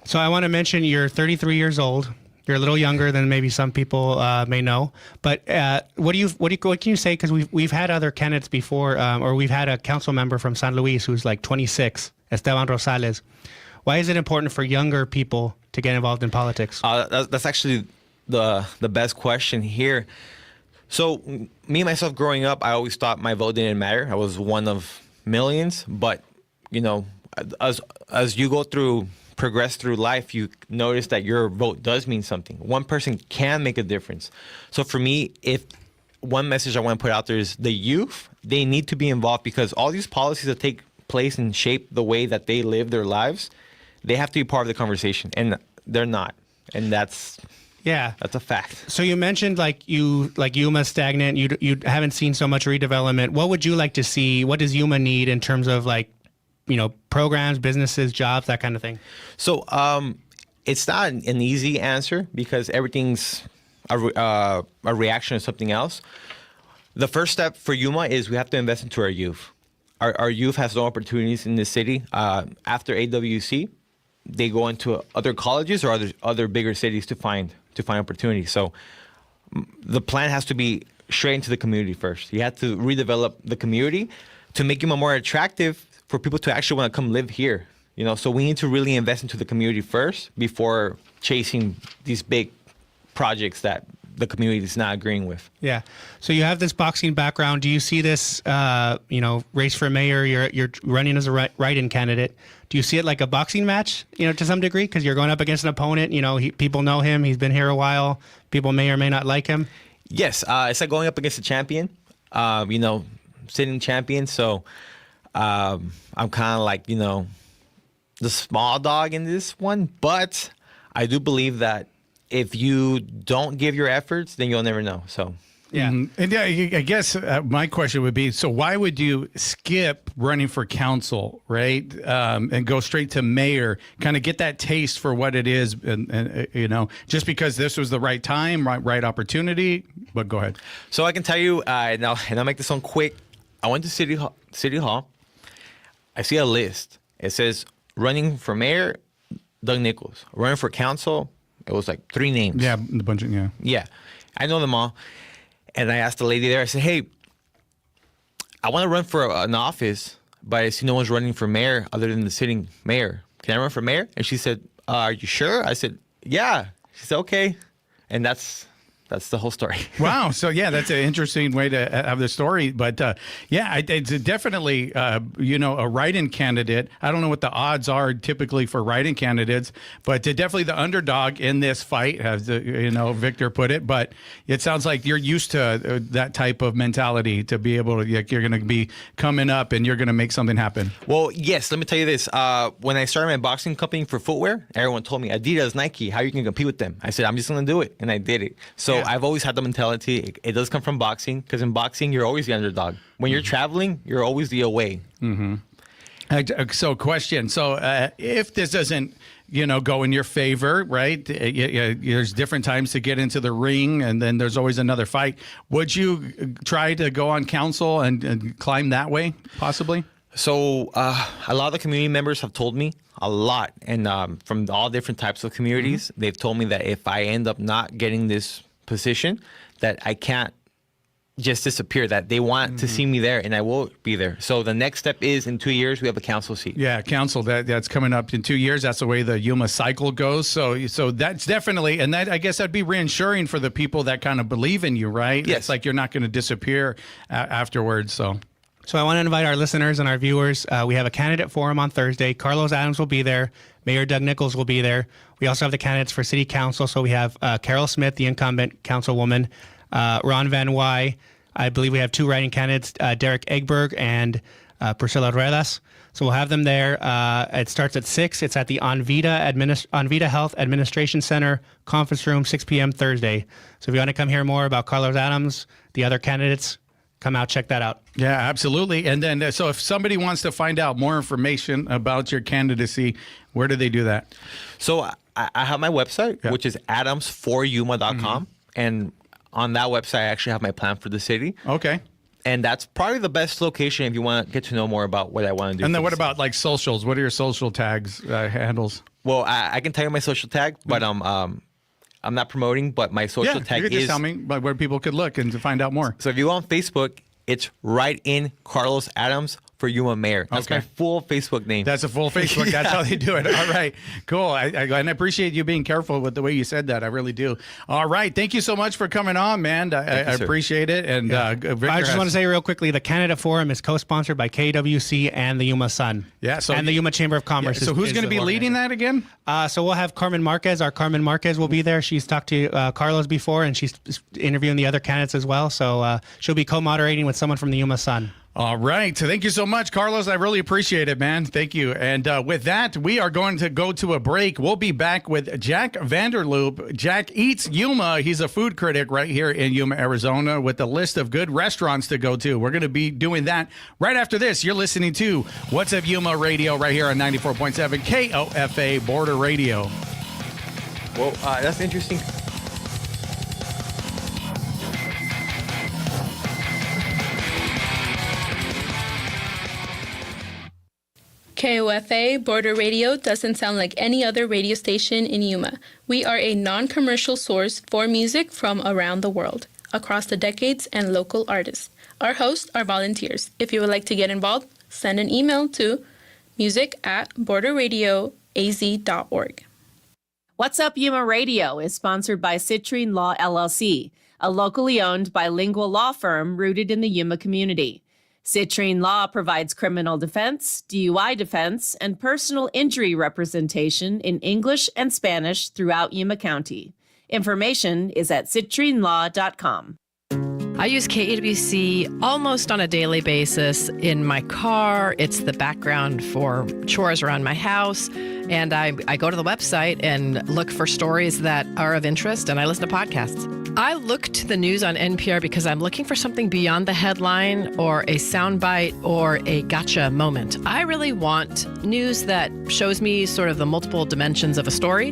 So I want to mention you're 33 years old. You're a little younger than maybe some people may know. But what can you say? Because we've had other candidates before, or we've had a council member from San Luis who's like 26, Esteban Rosales. Why is it important for younger people to get involved in politics? That's actually the best question here. So me myself growing up, I always thought my vote didn't matter. I was one of millions, but as you progress through life, you notice that your vote does mean something. One person can make a difference. So for me, if one message I want to put out there is the youth, they need to be involved, because all these policies that take place and shape the way that they live their lives, they have to be part of the conversation, and they're not. And that's a fact. So you mentioned Yuma's stagnant. You haven't seen so much redevelopment. What would you like to see? What does Yuma need in terms of programs, businesses, jobs, that kind of thing? So it's not an easy answer, because everything's a reaction to something else. The first step for Yuma is we have to invest into our youth. Our youth has no opportunities in this city. After AWC, they go into other colleges or other bigger cities to find opportunities. So the plan has to be straight into the community first. You have to redevelop the community to make Yuma more attractive for people to actually want to come live here. So we need to really invest into the community first before chasing these big projects that the community is not agreeing with. Yeah. So you have this boxing background. Do you see this, race for mayor? You're running as a write-in candidate. Do you see it like a boxing match, to some degree? Because you're going up against an opponent. People know him. He's been here a while. People may or may not like him. Yes. It's like going up against a champion, sitting champion. So I'm kind of like, the small dog in this one. But I do believe that if you don't give your efforts, then you'll never know. So, yeah. And I guess my question would be, so why would you skip running for council, right? And go straight to mayor, kind of get that taste for what it is. And just because this was the right time, right opportunity, but go ahead. So I can tell you, and I'll make this one quick. I went to City Hall. I see a list. It says running for mayor, Doug Nichols. Running for council, it was like 3 names. Yeah, the bunch of, yeah. Yeah, I know them all. And I asked the lady there, I said, hey, I want to run for an office, but I see no one's running for mayor other than the sitting mayor. Can I run for mayor? And she said, are you sure? I said, yeah. She said, okay. And that's that's the whole story. Wow. So, yeah, that's an interesting way to have the story. But, it's definitely, a write-in candidate. I don't know what the odds are typically for write-in candidates, but definitely the underdog in this fight, as Victor put it. But it sounds like you're used to that type of mentality to be able to, you're going to be coming up and you're going to make something happen. Well, yes, let me tell you this. When I started my boxing company for footwear, everyone told me, Adidas, Nike, how you can compete with them? I said, I'm just going to do it. And I did it. So I've always had the mentality, it does come from boxing, because in boxing, you're always the underdog. When you're traveling, you're always the away. Mm-hmm. So question. So if this doesn't, go in your favor, right? There's different times to get into the ring, and then there's always another fight. Would you try to go on council and climb that way, possibly? So a lot of the community members have told me a lot, and from all different types of communities, they've told me that if I end up not getting this position, that I can't just disappear, that they want to see me there, and I will be there. So the next step is in 2 years, we have a council seat. Yeah, council, that's coming up in 2 years. That's the way the Yuma cycle goes. So that's definitely, and that I guess that'd be reassuring for the people that kind of believe in you, right? Yes. It's like you're not going to disappear afterwards, So I want to invite our listeners and our viewers. We have a candidate forum on Thursday. Carlos Adams will be there. Mayor Doug Nichols will be there. We also have the candidates for city council. So we have Carol Smith, the incumbent councilwoman, Ron Van Wy. I believe we have two writing candidates, Derek Egberg and Priscilla Ruelas. So we'll have them there. It starts at 6. It's at the Onvita Health Administration Center conference room, 6 p.m. Thursday. So if you want to come hear more about Carlos Adams, the other candidates, come out, check that out. Yeah, absolutely. And then, so if somebody wants to find out more information about your candidacy, where do they do that? So I have my website, which is adams4yuma.com. And on that website, I actually have my plan for the city. Okay. And that's probably the best location if you want to get to know more about what I want to do. And then what about like socials? What are your social tags, handles? Well, I can tell you my social tag, but I'm not promoting, but my social tag you could is... just tell me where people could look and to find out more. So if you go on Facebook, it's right in Carlos Adams for Yuma Mayor. That's my full Facebook name. That's a full Facebook. That's how they do it. All right. Cool. And I appreciate you being careful with the way you said that. I really do. All right. Thank you so much for coming on, man. I appreciate it. And I just want to say real quickly, the Canada Forum is co-sponsored by KWC and the Yuma Sun. Yeah. And the Yuma Chamber of Commerce. So who's going to be leading that again? So we'll have Carmen Marquez. Our Carmen Marquez will be there. She's talked to Carlos before, and she's interviewing the other candidates as well. So she'll be co-moderating with someone from the Yuma Sun. All right. So thank you so much, Carlos. I really appreciate it, man. Thank you. And with that, we are going to go to a break. We'll be back with Jack Vanderloop. Jack Eats Yuma. He's a food critic right here in Yuma, Arizona, with a list of good restaurants to go to. We're going to be doing that right after this. You're listening to What's Up Yuma Radio right here on 94.7 KOFA Border Radio. Well, that's interesting. KOFA Border Radio doesn't sound like any other radio station in Yuma. We are a non-commercial source for music from around the world, across the decades and local artists. Our hosts are volunteers. If you would like to get involved, send an email to music@borderradioaz.org. What's Up Yuma Radio is sponsored by Citrine Law LLC, a locally owned bilingual law firm rooted in the Yuma community. Citrine Law provides criminal defense, DUI defense, and personal injury representation in English and Spanish throughout Yuma County. Information is at citrinelaw.com. I use KAWC almost on a daily basis in my car. It's the background for chores around my house. And I go to the website and look for stories that are of interest, and I listen to podcasts. I look to the news on NPR because I'm looking for something beyond the headline or a soundbite or a gotcha moment. I really want news that shows me sort of the multiple dimensions of a story,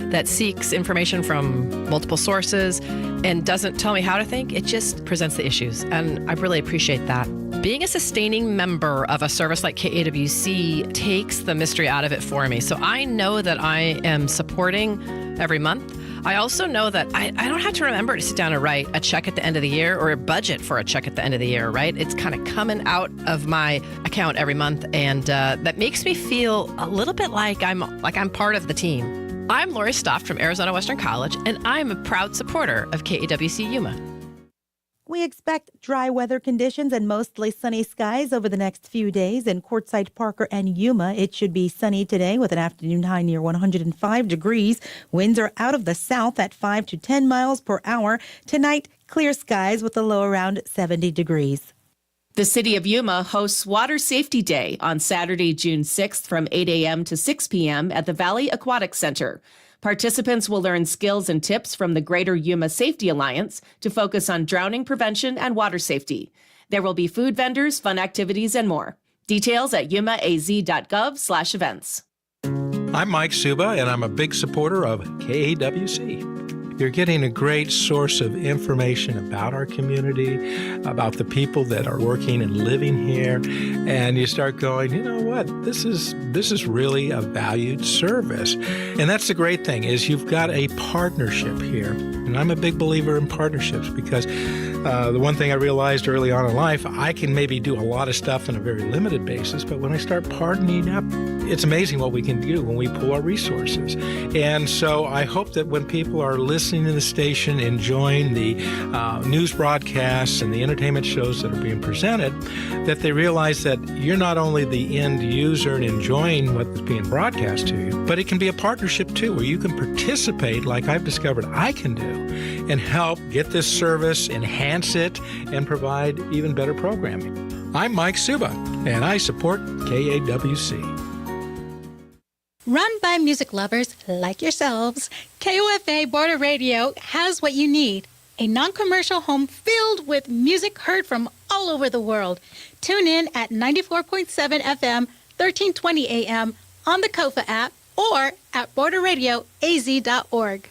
that seeks information from multiple sources and doesn't tell me how to think. It just presents the issues, and I really appreciate that. Being a sustaining member of a service like KAWC takes the mystery out of it for me. So I know that I am supporting every month. I also know that I don't have to remember to sit down and write a check at the end of the year or a budget for a check at the end of the year, right? It's kind of coming out of my account every month, and that makes me feel a little bit like I'm part of the team. I'm Lori Stoff from Arizona Western College, and I'm a proud supporter of KAWC Yuma. We expect dry weather conditions and mostly sunny skies over the next few days. In Quartzsite, Parker, and Yuma, it should be sunny today with an afternoon high near 105 degrees. Winds are out of the south at 5 to 10 miles per hour. Tonight, clear skies with a low around 70 degrees. The city of Yuma hosts Water Safety Day on Saturday, June 6th from 8 a.m. to 6 p.m. at the Valley Aquatic Center. Participants will learn skills and tips from the Greater Yuma Safety Alliance to focus on drowning prevention and water safety. There will be food vendors, fun activities, and more. Details at yumaaz.gov/events. I'm Mike Suba, and I'm a big supporter of KAWC. You're getting a great source of information about our community, about the people that are working and living here, and you start going, you know what, this is really a valued service. And that's the great thing, is you've got a partnership here. And I'm a big believer in partnerships because the one thing I realized early on in life, I can maybe do a lot of stuff on a very limited basis, but when I start partnering up, it's amazing what we can do when we pool our resources. And so I hope that when people are listening to the station, enjoying the news broadcasts and the entertainment shows that are being presented, that they realize that you're not only the end user and enjoying what's being broadcast to you, but it can be a partnership too, where you can participate, like I've discovered I can do, and help get this service, enhance it, and provide even better programming. I'm Mike Suba, and I support KAWC. Run by music lovers like yourselves, KOFA Border Radio has what you need. A non-commercial home filled with music heard from all over the world. Tune in at 94.7 FM, 1320 AM on the KOFA app or at borderradioaz.org.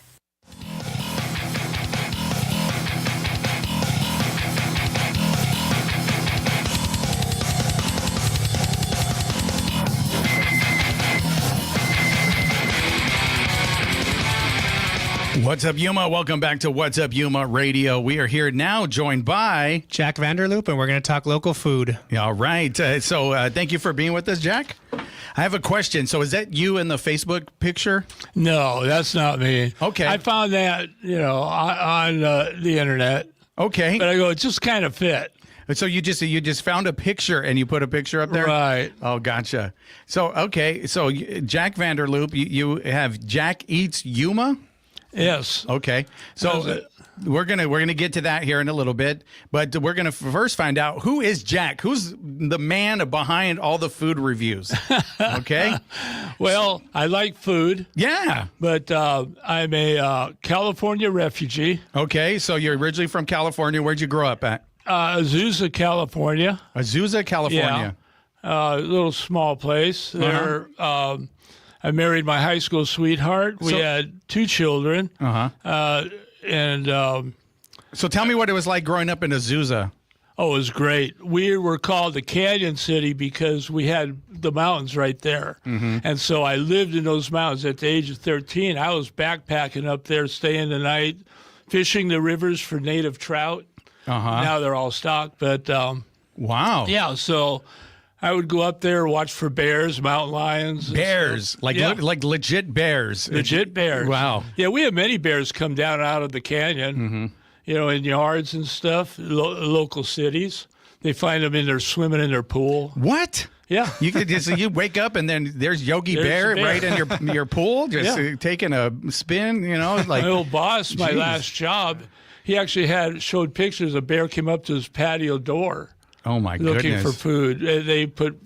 What's up, Yuma? Welcome back to What's Up, Yuma Radio. We are here now joined by Jack Vanderloop, and we're going to talk local food. All right. So thank you for being with us, Jack. I have a question. So is that you in the Facebook picture? No, that's not me. Okay. I found that, on the internet. Okay. But I go, it just kind of fit. So you just found a picture and you put a picture up there? Right. Oh, gotcha. So, okay. So Jack Vanderloop, you have Jack Eats Yuma? Yes. Okay. So we're gonna get to that here in a little bit, but we're gonna first find out who is Jack. Who's the man behind all the food reviews? Okay. Well, I like food. Yeah. But I'm a California refugee. Okay. So you're originally from California. Where'd you grow up at? Azusa, California. Azusa, California. Yeah. A little small place. There. I married my high school sweetheart. We had 2 children. So tell me what it was like growing up in Azusa. Oh, it was great. We were called the Canyon City because we had the mountains right there. Mm-hmm. And so I lived in those mountains. At the age of 13, I was backpacking up there, staying the night, fishing the rivers for native trout. Now they're all stocked. But wow. Yeah, so I would go up there, watch for bears, mountain lions. Bears, like legit bears. Legit bears. Wow. Yeah, we have many bears come down out of the canyon, in yards and stuff, local cities. They find them swimming in their pool. What? Yeah. You wake up and then there's Yogi Bear right in your pool, just taking a spin, like. My old boss, my last job, he actually showed pictures. A bear came up to his patio door. Oh, my looking goodness. for food. They put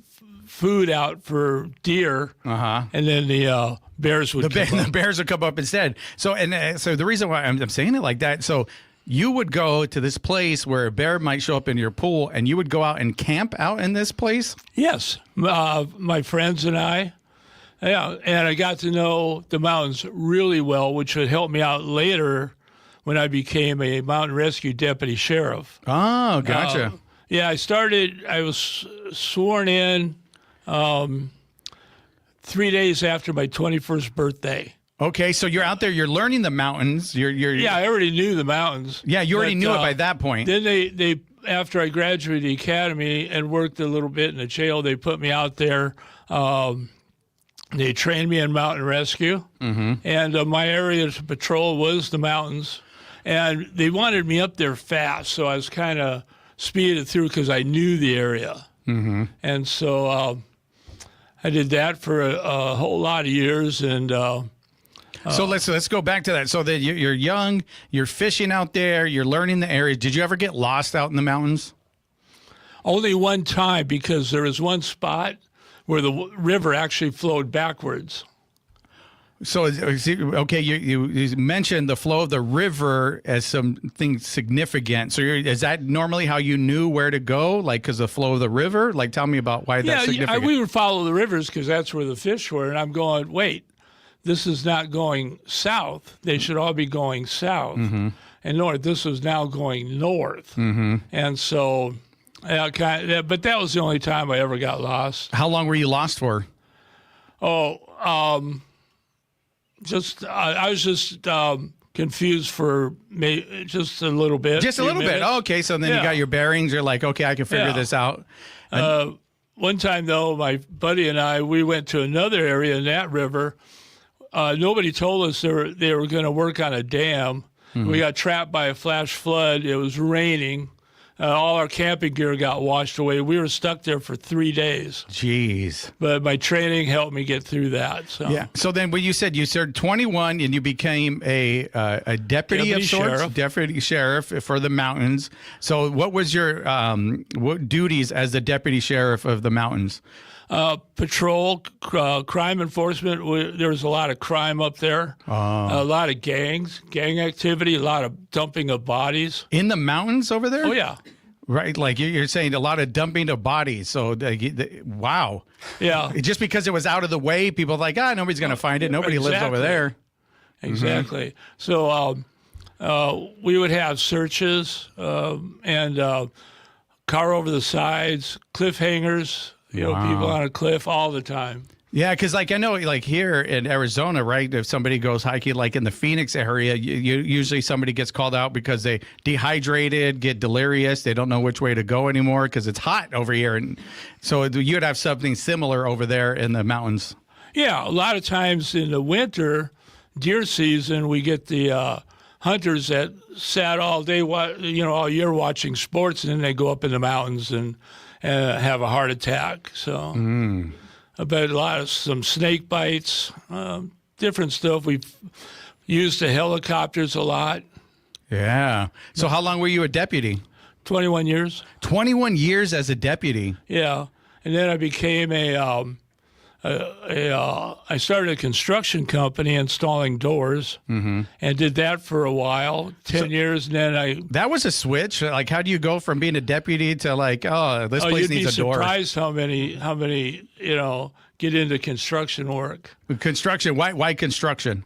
food out for deer, and then the bears would come up. The bears would come up instead. So the reason why I'm saying it like that, so you would go to this place where a bear might show up in your pool, and you would go out and camp out in this place? Yes. My friends and I. Yeah, and I got to know the mountains really well, which would help me out later when I became a mountain rescue deputy sheriff. Oh, gotcha. Yeah, I was sworn in 3 days after my 21st birthday. Okay, so you're out there, you're learning the mountains. Yeah, I already knew the mountains. Yeah, you already knew it by that point. Then they after I graduated the academy and worked a little bit in the jail, they put me out there They trained me in mountain rescue, and my area to patrol was the mountains. And they wanted me up there fast, so I was kind of speeded through because I knew the area. And so I did that for a whole lot of years, and so let's go back to that. So that you're young, you're fishing out there, you're learning the area. Did you ever get lost out in the mountains? only one time, because there was one spot where the river actually flowed backwards. So, okay, you mentioned the flow of the river as something significant. So is that normally how you knew where to go, like because the flow of the river? Like, tell me about why that's significant. We would follow the rivers because that's where the fish were. And I'm going, wait, this is not going south. They should all be going south and north. This was now going north. And so, but that was the only time I ever got lost. How long were you lost for? I was just confused for just a little bit. Just a little bit. Oh, okay, so then you got your bearings. You're like, okay, I can figure this out. One time, though, my buddy and I, we went to another area in that river. Nobody told us they were going to work on a dam. We got trapped by a flash flood. It was raining. All our camping gear got washed away. We were stuck there for 3 days. Jeez. But my training helped me get through that. So. Yeah. So then when you said you started 21 and you became a deputy of sorts? Sheriff. Deputy sheriff for the mountains. So what was your what duties as the deputy sheriff of the mountains? Patrol, crime enforcement. There was a lot of crime up there. A lot of gang activity, a lot of dumping of bodies. In the mountains over there? Oh, yeah. Right, like you're saying, a lot of dumping of bodies. So, wow. Yeah. Just because it was out of the way, people are like, nobody's going to find it. Nobody lives over there. Exactly. So we would have searches and car over the sides, cliffhangers, people on a cliff all the time. Yeah, because I know here in Arizona, right, if somebody goes hiking like in the Phoenix area, usually somebody gets called out because they dehydrated, get delirious, they don't know which way to go anymore because it's hot over here. And so you'd have something similar over there in the mountains. Yeah, a lot of times in the winter, deer season, we get the hunters that sat all day, all year watching sports, and then they go up in the mountains and have a heart attack. So... But some snake bites, different stuff. We've used the helicopters a lot. Yeah. So how long were you a deputy? 21 years. 21 years as a deputy. Yeah. And then I became I started a construction company installing doors and did that for a while, 10 years. And then that was a switch. Like, how do you go from being a deputy to like, this place needs a door? You'd be surprised how many, get into construction work. Construction. Why construction?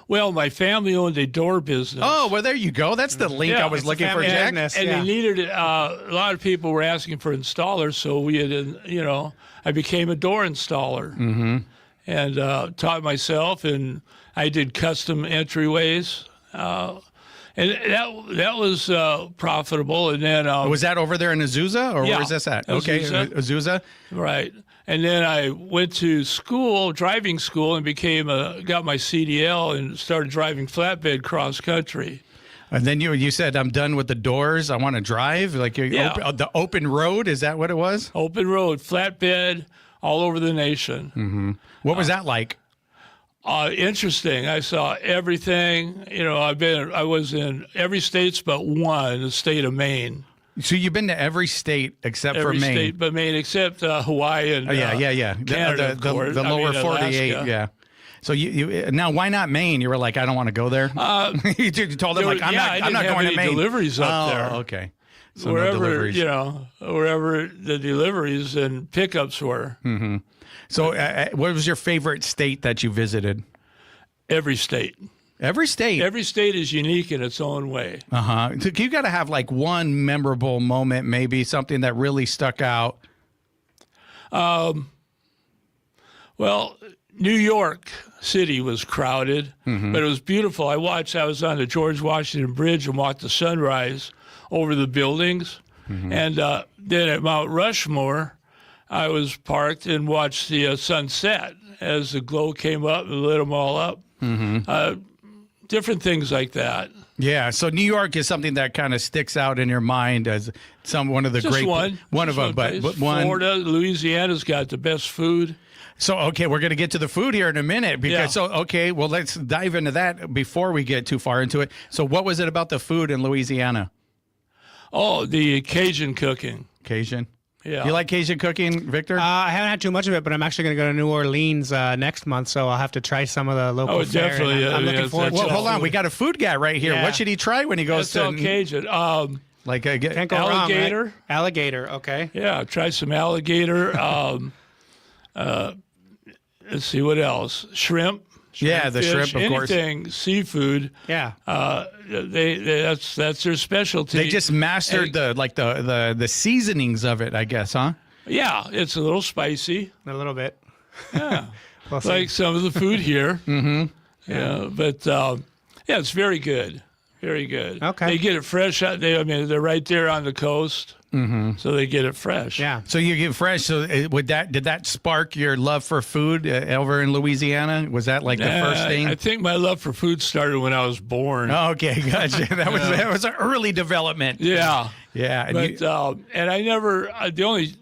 Well, my family owned a door business. Oh, well, there you go. That's the link I was looking for, Jack. And they needed a lot of people were asking for installers, so we had, I became a door installer and taught myself, and I did custom entryways, and that was profitable. And then was that over there in Azusa, or where is this at? Azusa. Okay, Azusa, right. And then I went to school, driving school, and got my CDL and started driving flatbed cross country. And then you said, I'm done with the doors. I want to drive. Like the open road. Is that what it was? Open road, flatbed, all over the nation. What was that like? Interesting. I saw everything. I was in every state but one, the state of Maine. So you've been to every state except for Maine. Every state but Maine, except Hawaii and Canada, the lower 48. Alaska. Yeah. So you now, why not Maine? You were like, I don't want to go there. You told them like, I'm not going to Maine. Deliveries up there. Okay. So wherever no deliveries. Wherever the deliveries and pickups were. So what was your favorite state that you visited? Every state. Every state. Every state is unique in its own way. So you got to have like one memorable moment, maybe something that really stuck out. Well, New York City was crowded, but it was beautiful. I was on the George Washington Bridge and watched the sunrise over the buildings. And then at Mount Rushmore, I was parked and watched the sunset as the glow came up and lit them all up. Different things like that. Yeah, so New York is something that kind of sticks out in your mind as one of the Just great one of them, but one. Florida, Louisiana's got the best food. So okay, we're going to get to the food here in a minute because well, let's dive into that before we get too far into it. So what was it about the food in Louisiana? Oh, the Cajun cooking. Cajun. Yeah. You like Cajun cooking, Victor? I haven't had too much of it, but I'm actually going to go to New Orleans next month, so I'll have to try some of the local fare. Definitely. I'm looking forward to it. Well, hold on. We got a food guy right here. Yeah. What should he try when he goes That's all Cajun. Like Can't go alligator. wrong, right? Alligator, okay. Yeah, try some alligator. Let's see, what else? Shrimp. Yeah, the fish, shrimp, of course. Anything seafood. Yeah. That's their specialty. They just mastered the seasonings of it, I guess, huh? Yeah, it's a little spicy. A little bit. Yeah, We'll see. like some of the food here. Yeah, but it's very good. Very good. Okay. They get it fresh out. They're right there on the coast, so they get it fresh. Yeah. So you get fresh. So did that spark your love for food over in Louisiana? Was that like the first thing? I think my love for food started when I was born. Okay, gotcha. That was an early development. Yeah. Yeah. But and I never. The only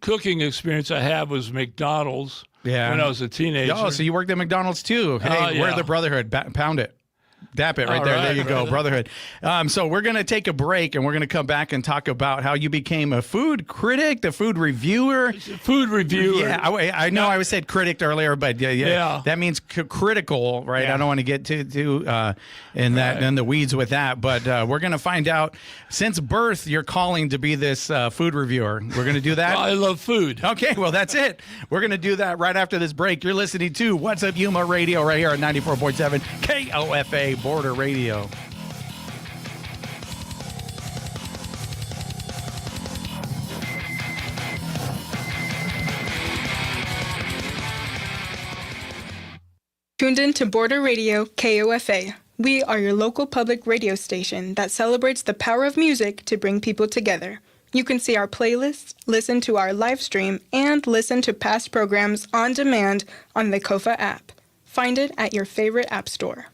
cooking experience I had was McDonald's. Yeah. When I was a teenager. Oh, so you worked at McDonald's too? Hey, we're the Brotherhood. Pound it. Dap it right All there. right, There you go, brother. Brotherhood. So we're going to take a break, and we're going to come back and talk about how you became a food critic, the food reviewer. Food reviewer. Yeah, I know I said critic earlier, but yeah. That means critical, right? Yeah. I don't want to get too in the weeds with that, but we're going to find out. Since birth, you're calling to be this food reviewer. We're going to do that. Well, I love food. Okay, well, that's it. We're going to do that right after this break. You're listening to What's Up Yuma Radio right here at 94.7 KOFA Border Radio. Tuned in to Border Radio KOFA. We are your local public radio station that celebrates the power of music to bring people together. You can see our playlists, listen to our live stream, and listen to past programs on demand on the KOFA app. Find it at your favorite app store.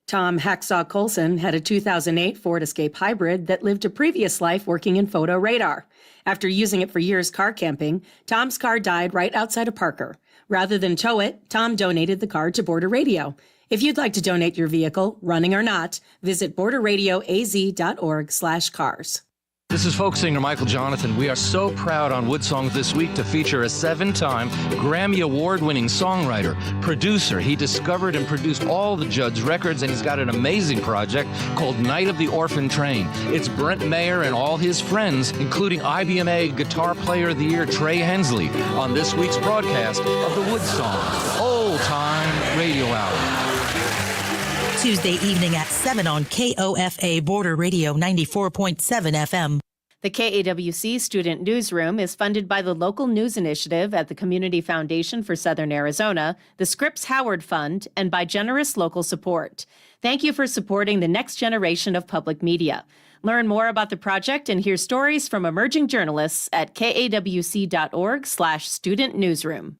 Tom Hacksaw Colson had a 2008 Ford Escape Hybrid that lived a previous life working in photo radar. After using it for years car camping, Tom's car died right outside of Parker. Rather than tow it, Tom donated the car to Border Radio. If you'd like to donate your vehicle, running or not, visit borderradioaz.org/cars. This is folk singer Michael Jonathan. We are so proud on Woodsongs this week to feature a 7-time Grammy Award-winning songwriter, producer. He discovered and produced all the Judd's records, and he's got an amazing project called Night of the Orphan Train. It's Brent Mayer and all his friends, including IBMA Guitar Player of the Year Trey Hensley, on this week's broadcast of the Woodsongs Old Time Radio Hour. Tuesday evening at 7 on KOFA Border Radio 94.7 FM. The KAWC Student Newsroom is funded by the Local News Initiative at the Community Foundation for Southern Arizona, the Scripps Howard Fund, and by generous local support. Thank you for supporting the next generation of public media. Learn more about the project and hear stories from emerging journalists at kawc.org/student newsroom.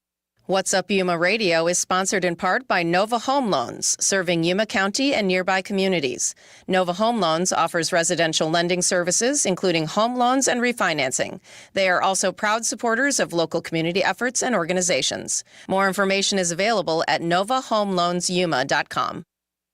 What's Up Yuma Radio is sponsored in part by Nova Home Loans, serving Yuma County and nearby communities. Nova Home Loans offers residential lending services, including home loans and refinancing. They are also proud supporters of local community efforts and organizations. More information is available at novahomeloansyuma.com.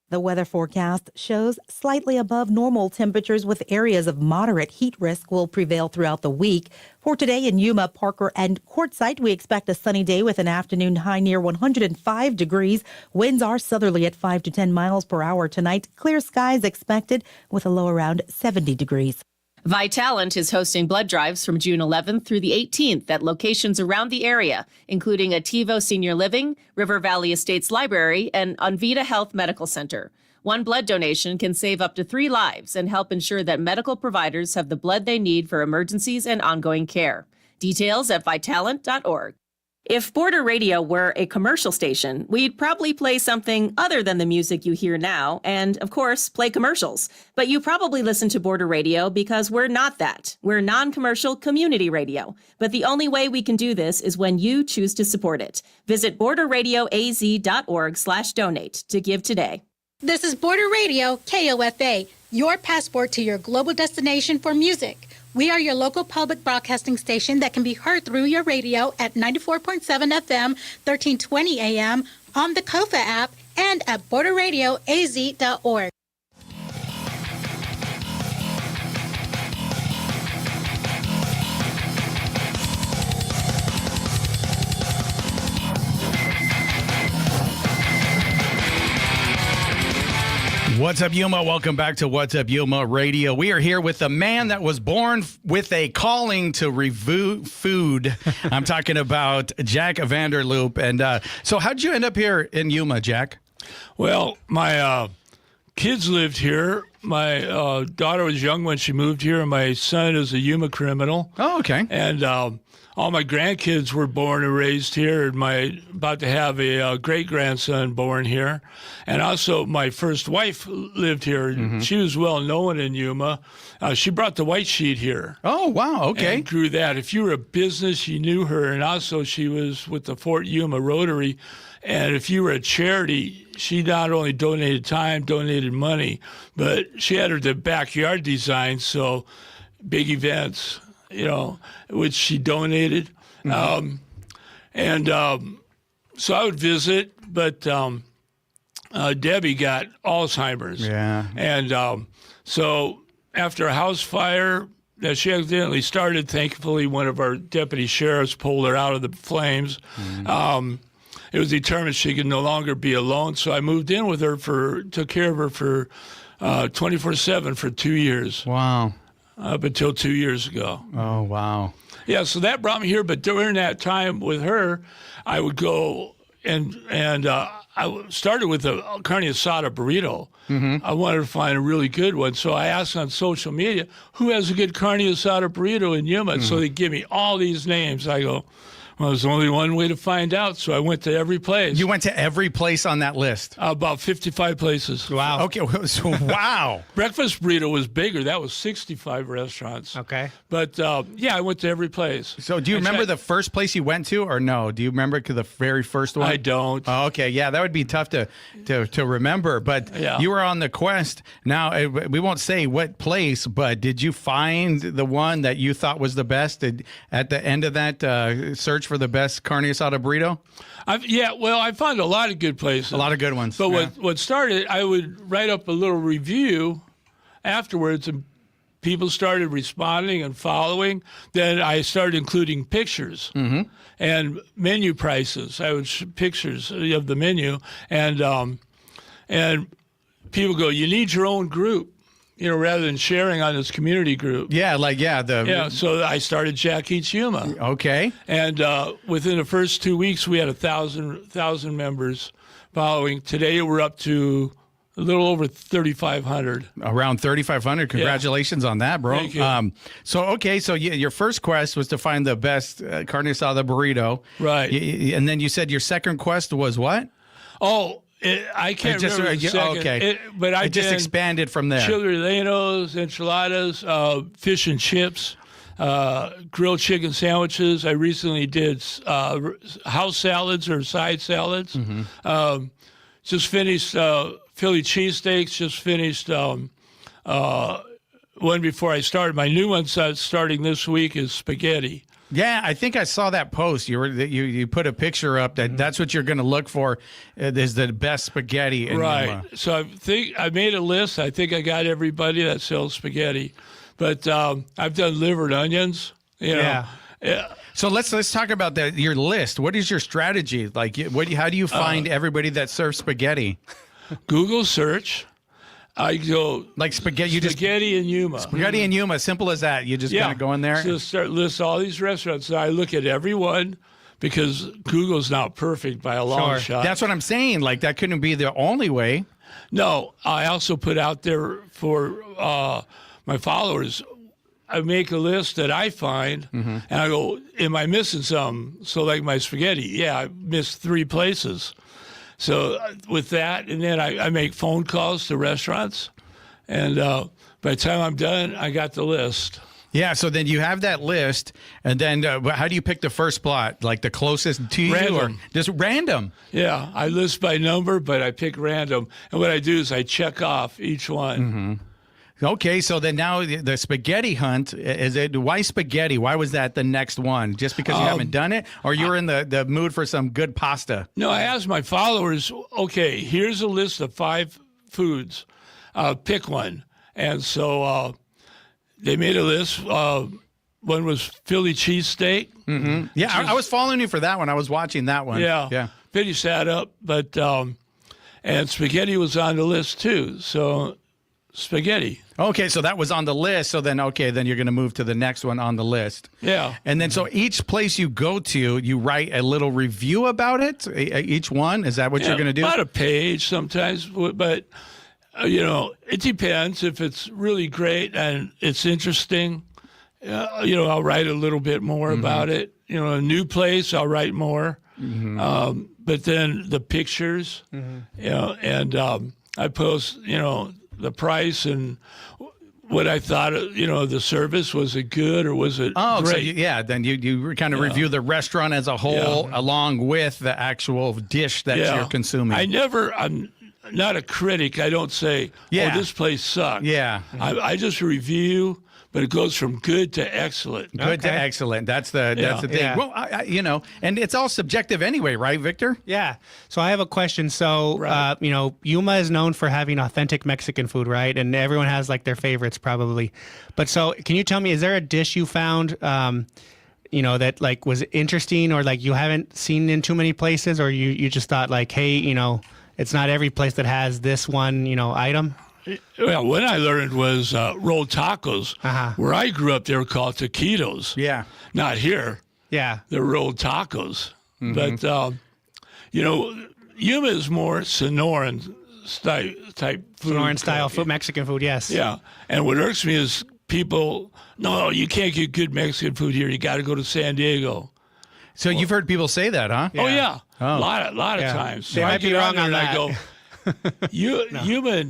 The weather forecast shows slightly above normal temperatures with areas of moderate heat risk will prevail throughout the week. For today in Yuma, Parker, and Quartzsite, we expect a sunny day with an afternoon high near 105 degrees. Winds are southerly at 5 to 10 miles per hour tonight. Clear skies expected with a low around 70 degrees. Vitalant is hosting blood drives from June 11th through the 18th at locations around the area, including Ativo Senior Living, River Valley Estates Library, and Onvita Health Medical Center. One blood donation can save up to 3 lives and help ensure that medical providers have the blood they need for emergencies and ongoing care. Details at vitalant.org. If Border Radio were a commercial station, we'd probably play something other than the music you hear now, and, of course, play commercials. But you probably listen to Border Radio because we're not that. We're non-commercial community radio. But the only way we can do this is when you choose to support it. Visit borderradioaz.org/donate to give today. This is Border Radio, KOFA, your passport to your global destination for music. We are your local public broadcasting station that can be heard through your radio at 94.7 FM, 1320 AM, on the KOFA app, and at borderradioaz.org. What's up, Yuma? Welcome back to What's Up, Yuma Radio. We are here with the man that was born with a calling to review food. I'm talking about Jack Vanderloop. And so how'd you end up here in Yuma, Jack? Well, my kids lived here. My daughter was young when she moved here, and my son is a Yuma criminal. Oh, okay. And all my grandkids were born and raised here, and about to have a great-grandson born here. And also, my first wife lived here. Mm-hmm. She was well-known in Yuma. She brought the white sheet here. Oh, wow, okay. And grew that. If you were a business, you knew her. And also, she was with the Fort Yuma Rotary. And if you were a charity, she not only donated time, donated money, but she had the backyard design, so big events, which she donated. Mm-hmm. So I would visit, but Debbie got Alzheimer's. Yeah. And so after a house fire that she accidentally started, thankfully one of our deputy sheriffs pulled her out of the flames. Mm-hmm. It was determined she could no longer be alone, so I moved in with her took care of her for 24/7 for 2 years. Wow. Up until 2 years ago. Oh, wow. Yeah, so that brought me here. But during that time with her, I would go and I started with a carne asada burrito. Mm-hmm. I wanted to find a really good one. So I asked on social media, who has a good carne asada burrito in Yuma? Mm-hmm. So they give me all these names. I go, well, there's only one way to find out, so I went to every place. You went to every place on that list? About 55 places. Wow. Okay, so wow. Breakfast burrito was bigger. That was 65 restaurants. Okay. But, I went to every place. So do you remember the first place you went to, or no? Do you remember the very first one? I don't. Oh, okay, yeah, that would be tough to remember. But you were on the quest. Now, we won't say what place, but did you find the one that you thought was the best at the end of that search for the best carne asada burrito? I found a lot of good places. A lot of good ones. But what started, I would write up a little review afterwards, and people started responding and following. Then I started including pictures and menu prices. I would pictures of the menu, and people go, you need your own group. Rather than sharing on this community group. Yeah, so I started Jack Eats Yuma. Okay. And within the first 2 weeks, we had 1,000 members following. Today, we're up to a little over 3,500. Around 3,500. Congratulations on that, bro. Thank you. So your first quest was to find the best carne asada burrito. Right. And then you said your second quest was what? Oh, I can't remember the second. Okay. But I just expanded from there. Chili rellenos, enchiladas, fish and chips, grilled chicken sandwiches. I recently did house salads or side salads. Mm-hmm. Just finished Philly cheesesteaks. Just finished one before I started. My new one starting this week is spaghetti. Yeah, I think I saw that post. You put a picture up that's what you're going to look for is the best spaghetti. Right. So I made a list. I think I got everybody that sells spaghetti, but I've done livered onions. Yeah. So let's talk about your list. What is your strategy? Like, how do you find everybody that serves spaghetti? Google search. I go like spaghetti. Spaghetti in Yuma. Spaghetti in Yuma. Simple as that. You just kind of go in there. Just list all these restaurants. So I look at every one because Google's not perfect by a long shot. That's what I'm saying. Like that couldn't be the only way. No, I also put out there for my followers. I make a list that I find, and I go, am I missing something? So like my spaghetti, yeah, I missed 3 places. So with that, and then I make phone calls to restaurants, and by the time I'm done, I got the list. Yeah, so then you have that list, and then how do you pick the first spot? Like the closest to you, or Random. just random? Yeah, I list by number, but I pick random. And what I do is I check off each one. Okay, so then now the spaghetti hunt, is it, why spaghetti? Why was that the next one? Just because you haven't done it? Or you were in the mood for some good pasta? No, I asked my followers, okay, here's a list of 5 foods. Pick one. And so they made a list. One was Philly cheesesteak. Yeah, I was following you for that one. I was watching that one. Yeah. Pretty sat up, but and spaghetti was on the list too. So spaghetti. Okay, so that was on the list. So then, then you're going to move to the next one on the list. Yeah. And then, so each place you go to, you write a little review about it, each one? Is that what you're going to do? About a page sometimes, but, it depends. If it's really great and it's interesting, I'll write a little bit more about it. A new place, I'll write more. But then the pictures, and I post, the price and what I thought, the service. Was it good or was it great? So then you kind of review the restaurant as a whole along with the actual dish that you're consuming. I'm not a critic. I don't say, this place sucked. Yeah. I just review, but it goes from good to excellent. Good to excellent. That's the thing. Yeah. Well, and it's all subjective anyway, right, Victor? Yeah. So I have a question. So, Yuma is known for having authentic Mexican food, right? And everyone has like their favorites probably. But so can you tell me, is there a dish you found, that like was interesting or like you haven't seen in too many places, or you just thought like, hey, it's not every place that has this one, item? Well, what I learned was rolled tacos. Where I grew up, they were called taquitos. Yeah. Not here. Yeah. They're rolled tacos. But, Yuma is more Sonoran type food. Sonoran style food, Mexican food, yes. Yeah. And what irks me is people, no, you can't get good Mexican food here. You got to go to San Diego. So you've heard people say that, huh? Oh, yeah. A lot of times. So they might be wrong on and that. I go, Yuma,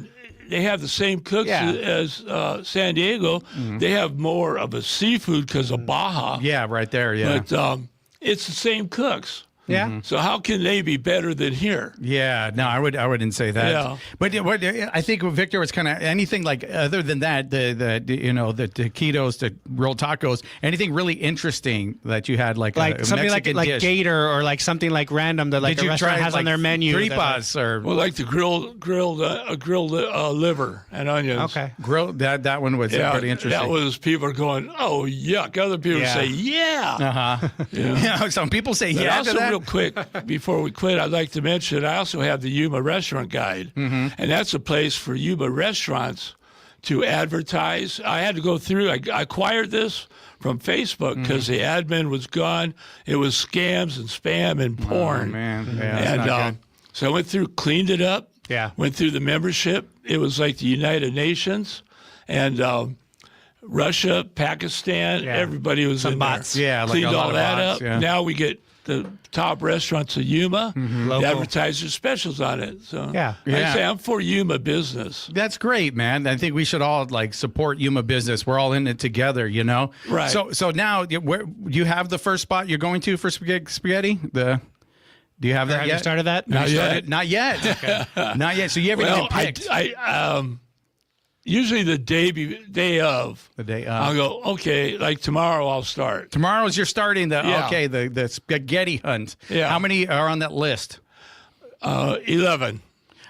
they have the same cooks as San Diego. They have more of a seafood because of Baja. Yeah, right there, yeah. But it's the same cooks. Yeah. So how can they be better than here? Yeah, no, I wouldn't say that. Yeah. But what I think Victor was kind of anything like other than that, the taquitos, the rolled tacos, anything really interesting that you had like a something Mexican like dish. gator or like something like random that like Did a you restaurant try, has like, on their menu. tripas or like the grilled liver and onions. Okay. Grilled that one was pretty interesting. That was people are going, oh yuck. Other people say yeah. Yeah. Some people say But yeah also, to that. real quick, before we quit, I'd like to mention I also have the Yuma Restaurant Guide, and that's a place for Yuma restaurants to advertise. I had to go through. I acquired this from Facebook because the admin was gone. It was scams and spam and porn. Oh, man. Yeah, and so I went through, cleaned it up. Yeah. Went through the membership. It was like the United Nations, and Russia, Pakistan. Everybody was Some in bots. there. Yeah, like cleaned a lot all of that bots, up. yeah. Now we get the top restaurants of Yuma. Local. The advertisers specials on it. So Yeah. I say I'm for Yuma business. That's great, man. I think we should all like support Yuma business. We're all in it together, Right. So now, where you have the first spot you're going to for spaghetti? Do you have that Have yet? you started that? Not yet. Not yet. Okay. Not yet. So you haven't even picked. Usually the day of. The day of. I'll go, okay, like tomorrow I'll start. Tomorrow's you're starting Yeah. the spaghetti hunt. Yeah. How many are on that list? 11.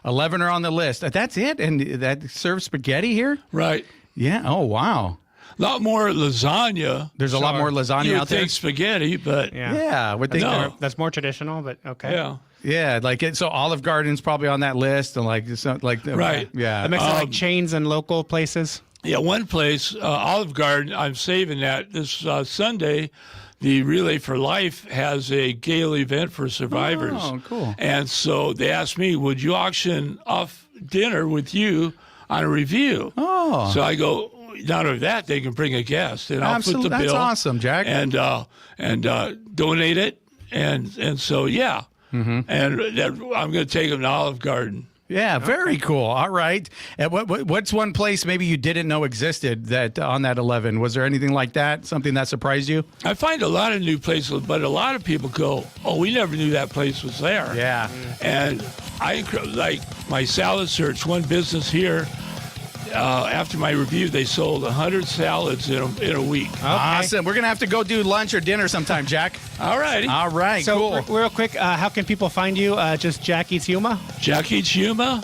11 are on the list. That's it? And that serves spaghetti here? Right. Yeah. Oh, wow. A lot more lasagna. There's a lot more lasagna You would out there. think spaghetti, but Yeah. I would think No. That's more traditional, but okay. yeah. Yeah, so Olive Garden's probably on that list, and Right. Yeah, A mix of like chains and local places. Yeah, one place, Olive Garden, I'm saving that. This Sunday, the Relay for Life has a gala event for survivors. Oh, cool. And so they asked me, would you auction off dinner with you on a review? Oh. So I go, not only that, they can bring a guest, and I'll foot the bill. That's awesome, Jack. And donate it, and so yeah, and I'm going to take them to Olive Garden. Yeah, very cool. All right. And what's one place maybe you didn't know existed that on that 11? Was there anything like that? Something that surprised you? I find a lot of new places, but a lot of people go, "Oh, we never knew that place was there." Yeah. And like my salad search, one business here. After my review, they sold 100 salads in a week. Okay. Awesome. We're going to have to go do lunch or dinner sometime, Jack. All righty. All right, So cool. real quick, how can people find you? Just Jack Eats Yuma? Jack Eats Yuma.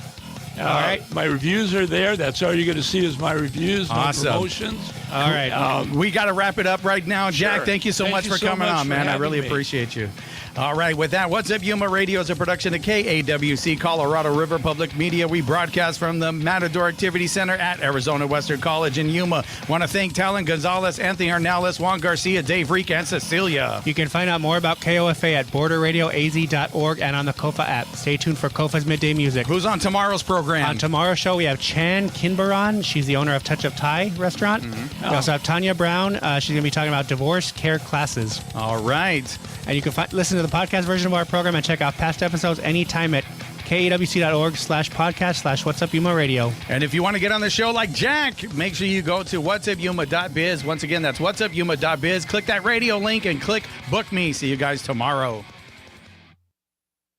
All right. My reviews are there. That's all you're going to see is my reviews, my Awesome. promotions. All right. We got to wrap it up right now. Jack, Sure. thank you so much for coming on, man. I really appreciate you. All right, with that, What's Up Yuma Radio is a production of KAWC, Colorado River Public Media. We broadcast from the Matador Activity Center at Arizona Western College in Yuma. Want to thank Talon Gonzalez, Anthony Arnales, Juan Garcia, Dave Reek, and Cecilia. You can find out more about KOFA at borderradioaz.org and on the KOFA app. Stay tuned for KOFA's Midday Music. Who's on tomorrow's program? On tomorrow's show, we have Chan Kinbaran. She's the owner of Touch of Thai restaurant. We also have Tanya Brown. She's going to be talking about divorce care classes. All right. And you can listen to the podcast version of our program and check out past episodes anytime at kawc.org/podcast/What's Up Yuma Radio. And if you want to get on the show like Jack, make sure you go to whatsupyuma.biz. Once again, that's whatsupyuma.biz. Click that radio link and click Book Me. See you guys tomorrow.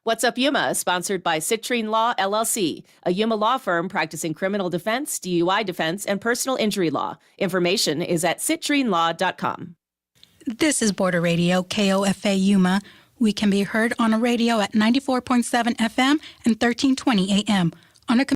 What's Up Yuma is sponsored by Citrine Law, LLC, a Yuma law firm practicing criminal defense, DUI defense, and personal injury law. Information is at citrinelaw.com. This is Border Radio, KOFA Yuma. We can be heard on a radio at 94.7 FM and 1320 AM on a